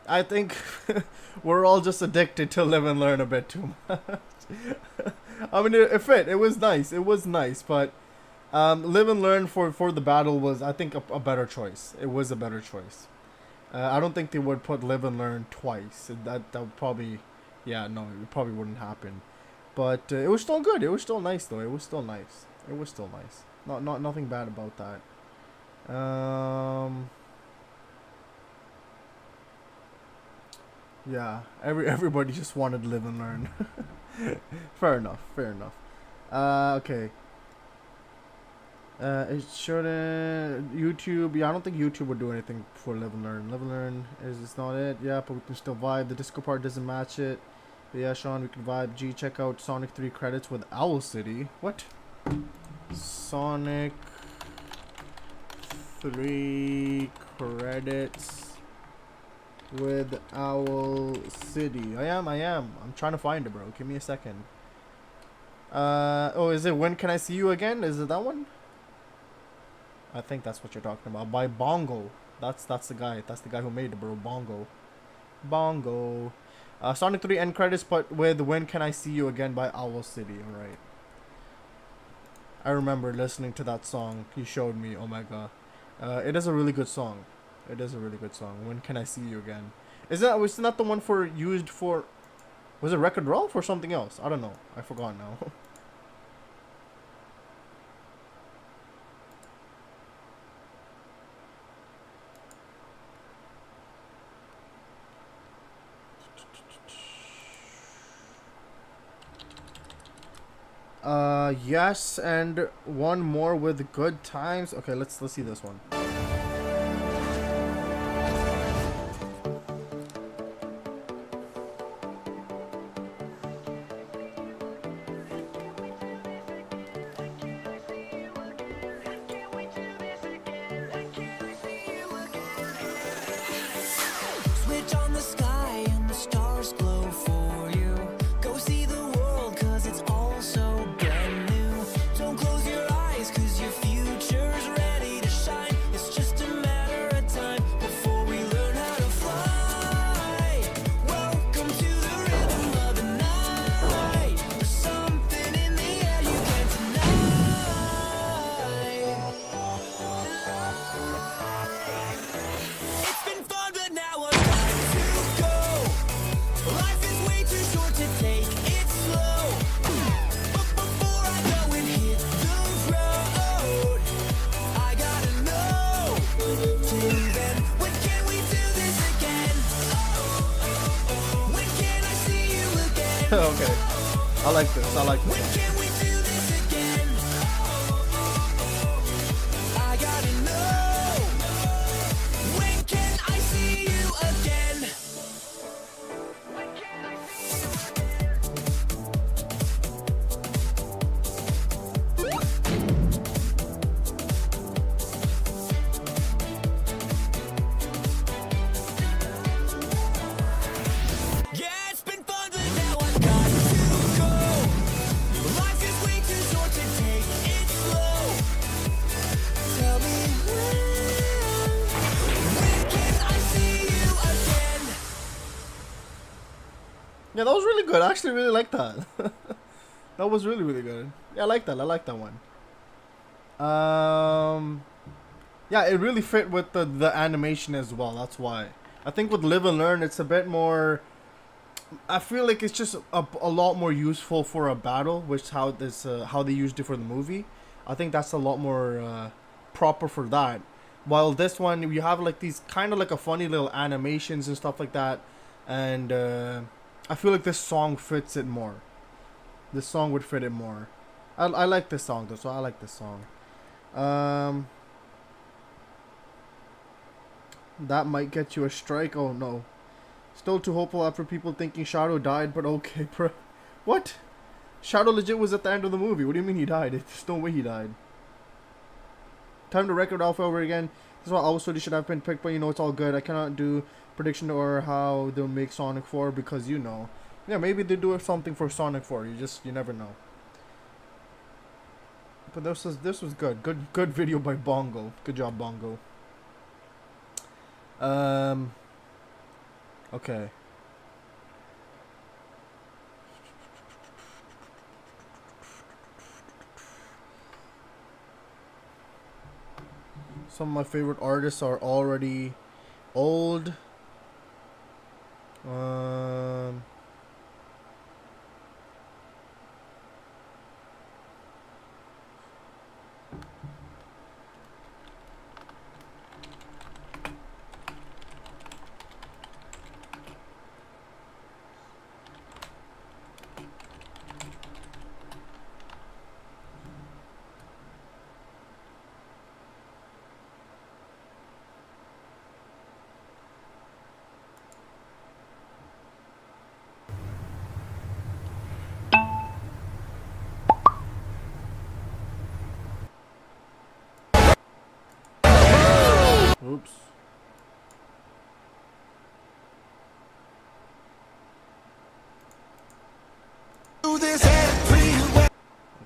I think we're all just addicted to Live and Learn a bit too much. I mean, it fit. It was nice. It was nice, but Live and Learn for the battle was, I think, a better choice. It was a better choice. I don't think they would put Live and Learn twice. That would probably, yeah, no, it probably wouldn't happen. But it was still good. It was still nice, though. It was still nice. It was still nice. Nothing bad about that. Yeah, everybody just wanted to Live and Learn. Fair enough, fair enough. Okay. It shouldn't... YouTube, yeah, I don't think YouTube would do anything for Live and Learn. Live and Learn is not it, yeah, but we can still vibe. The disco part doesn't match it. But yeah, Sean, we can vibe. G, check out Sonic 3 credits with Owl City. What? Sonic 3 credits with Owl City. I am. I'm trying to find it, bro. Give me a second. Oh, is it When Can I See You Again? Is it that one? I think that's what you're talking about. By Bongo. That's the guy. That's the guy who made it, bro. Bongo. Sonic 3 end credits, but with When Can I See You Again by Owl City. Alright. I remember listening to that song you showed me, Omega. It is a really good song. It is a really good song. When Can I See You Again? Was not the one for used for... Was it Wreck-It Ralph or something else? I don't know. I forgot now. Yes, and one more with Good Times. Okay, let's see this one. Switch on the sky and the stars glow for you. Go see the world 'cause it's all so brand new. Don't close your eyes 'cause your future's ready to shine. It's just a matter of time before we learn how to fly. Welcome to the rhythm of the night. There's something in the air you can't deny. It's been fun, but now I'm time to go. Life is way too short to take it slow. But before I go and hit the road, I gotta know. Till then, when can we do this again? When can I see you again? Okay, I like this. I like this. When can we do this again? I gotta know. When can I see you again? Yeah, it's been fun, but now I've got to go. Life is way too short to take it slow. Tell me when can I see you again? Yeah, that was really good. I actually really like that. That was really, really good. Yeah, I like that. I like that one. Yeah, it really fit with the animation as well. That's why. I think with Live and Learn, it's a bit more... I feel like it's just a lot more useful for a battle, which how they used it for the movie. I think that's a lot more proper for that. While this one, you have like these kind of like a funny little animations and stuff like that, and I feel like this song fits it more. This song would fit it more. I like this song though, so I like this song. That might get you a strike. Oh no. Still too hopeful after people thinking Shadow died, but okay, bro. What? Shadow legit was at the end of the movie. What do you mean he died? There's no way he died. Time to Wreck-It Ralph over again. This is why also should have been picked, but you know it's all good. I cannot do prediction or how they'll make Sonic 4 because you know. Yeah, maybe they do something for Sonic 4. You never know. But this was good. Good video by Bongo. Good job, Bongo. Okay. Some of my favorite artists are already old. Oops.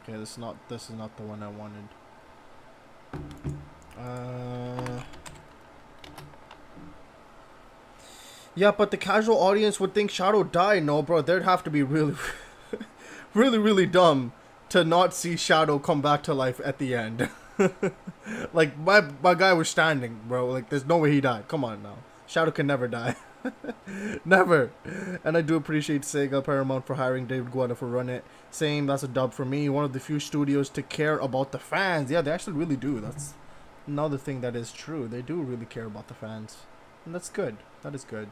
Okay, this is not the one I wanted. Yeah, but the casual audience would think Shadow died. No, bro, they'd have to be really, really, really dumb to not see Shadow come back to life at the end. Like, my guy was standing, bro. Like, there's no way he died. Come on now. Shadow can never die. Never. And I do appreciate Sega Paramount for hiring David Guetta for Run It. Same, that's a dub for me. One of the few studios to care about the fans. Yeah, they actually really do. That's another thing that is true. They do really care about the fans. And that's good. That is good.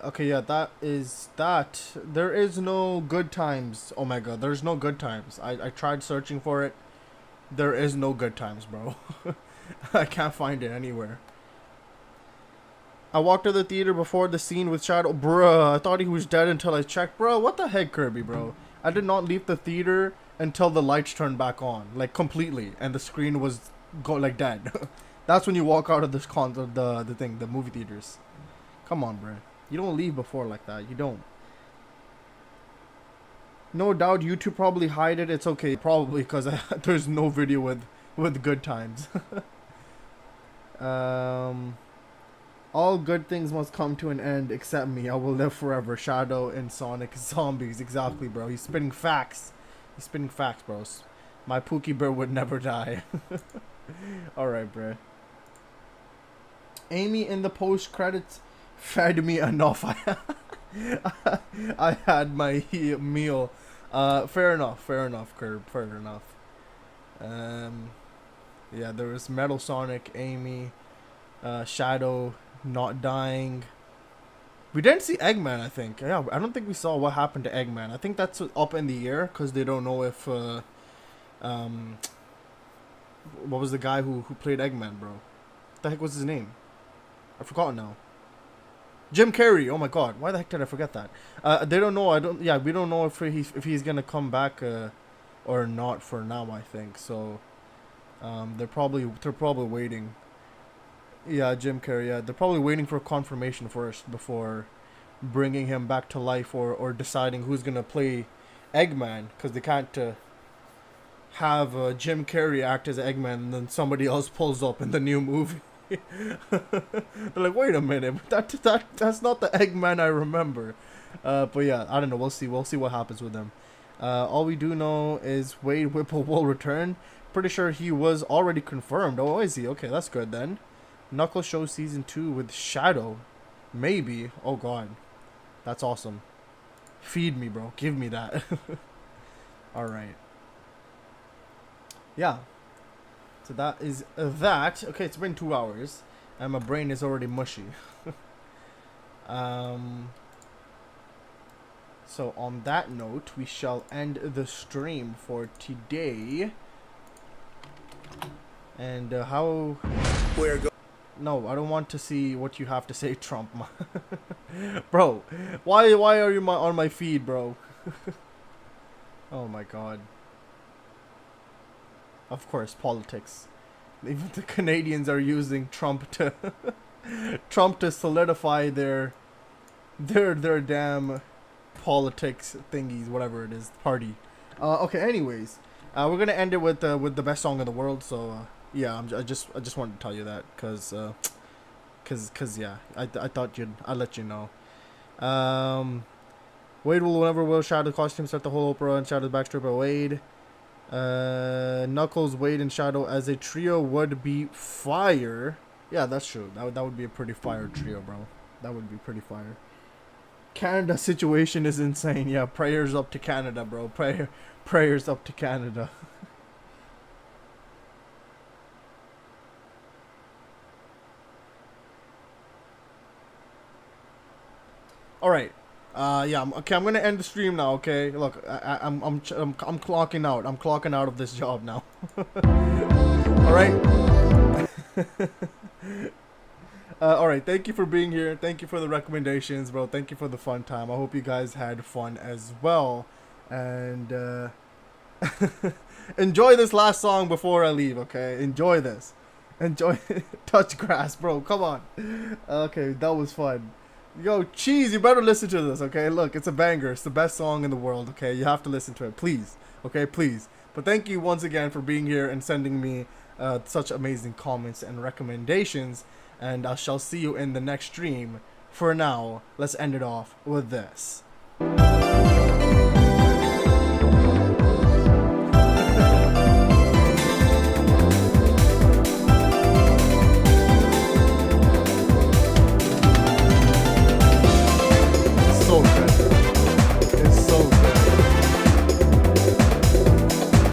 Okay, yeah, that is that. There is no Good Times. Oh my god, there's no Good Times. I tried searching for it. There is no Good Times, bro. I can't find it anywhere. I walked to the theater before the scene with Shadow. Bruh, I thought he was dead until I checked. Bro, what the heck, Kirby, bro? I did not leave the theater until the lights turned back on. Like, completely. And the screen was like dead. That's when you walk out of this the movie theaters. Come on, bro. You don't leave before like that. You don't. No doubt YouTube probably hide it. It's okay. Probably because there's no video with Good Times. All good things must come to an end except me. I will live forever. Shadow and Sonic zombies. Exactly, bro. He's spitting facts. He's spitting facts, bros. My Pookie Bear would never die. Alright, bro. Amy in the post credits fed me enough. I had my meal. Fair enough, Curb. Fair enough. Yeah, there was Metal Sonic, Amy, Shadow not dying. We didn't see Eggman, I think. Yeah, I don't think we saw what happened to Eggman. I think that's up in the air because they don't know if what was the guy who played Eggman, bro? What the heck was his name? I've forgotten now. Jim Carrey. Oh my god, why the heck did I forget that? They don't know. We don't know if he's gonna come back or not for now, I think. So they're probably waiting. Yeah, Jim Carrey. Yeah, they're probably waiting for confirmation first before bringing him back to life or deciding who's gonna play Eggman, because they can't have Jim Carrey act as Eggman and then somebody else pulls up in the new movie. They're like, wait a minute, that's not the Eggman I remember. But yeah, I don't know. We'll see what happens with him. All we do know is Wade Whipple will return. Pretty sure he was already confirmed. Oh, is he? Okay, that's good then. Knuckles Show Season 2 with Shadow. Maybe. Oh god. That's awesome. Feed me, bro. Give me that. Alright. Yeah. So that is that. Okay, it's been 2 hours. And my brain is already mushy. So on that note, we shall end the stream for today. And how... No, I don't want to see what you have to say, Trump. Bro, why are you on my feed, bro? Oh my god. Of course, politics. Even the Canadians are using Trump to solidify their damn politics thingies, whatever it is, party. Okay, anyways, we're gonna end it with the best song in the world. So yeah, I just wanted to tell you that cause yeah, I thought I'd let you know. Wade will never will Shadow costume start the whole opera and Shadow backstrip by Wade. Knuckles, Wade, and Shadow as a trio would be fire. Yeah, that's true. That would be a pretty fire trio, bro. That would be pretty fire. Canada situation is insane. Yeah, prayers up to Canada, bro. Prayers up to Canada. All right. Yeah. Okay. I'm gonna end the stream now. Okay. Look, I'm clocking out. I'm clocking out of this job now. All right. All right. Thank you for being here. Thank you for the recommendations, bro. Thank you for the fun time. I hope you guys had fun as well. And enjoy this last song before I leave. Okay. Enjoy this. Enjoy. Touch grass, bro. Come on. Okay. That was fun. Yo, Cheese, you better listen to this, okay? Look, it's a banger. It's the best song in the world, okay? You have to listen to it, please. Okay, please. But thank you once again for being here and sending me such amazing comments and recommendations. and I shall see you in the next stream. For now, let's end it off with this.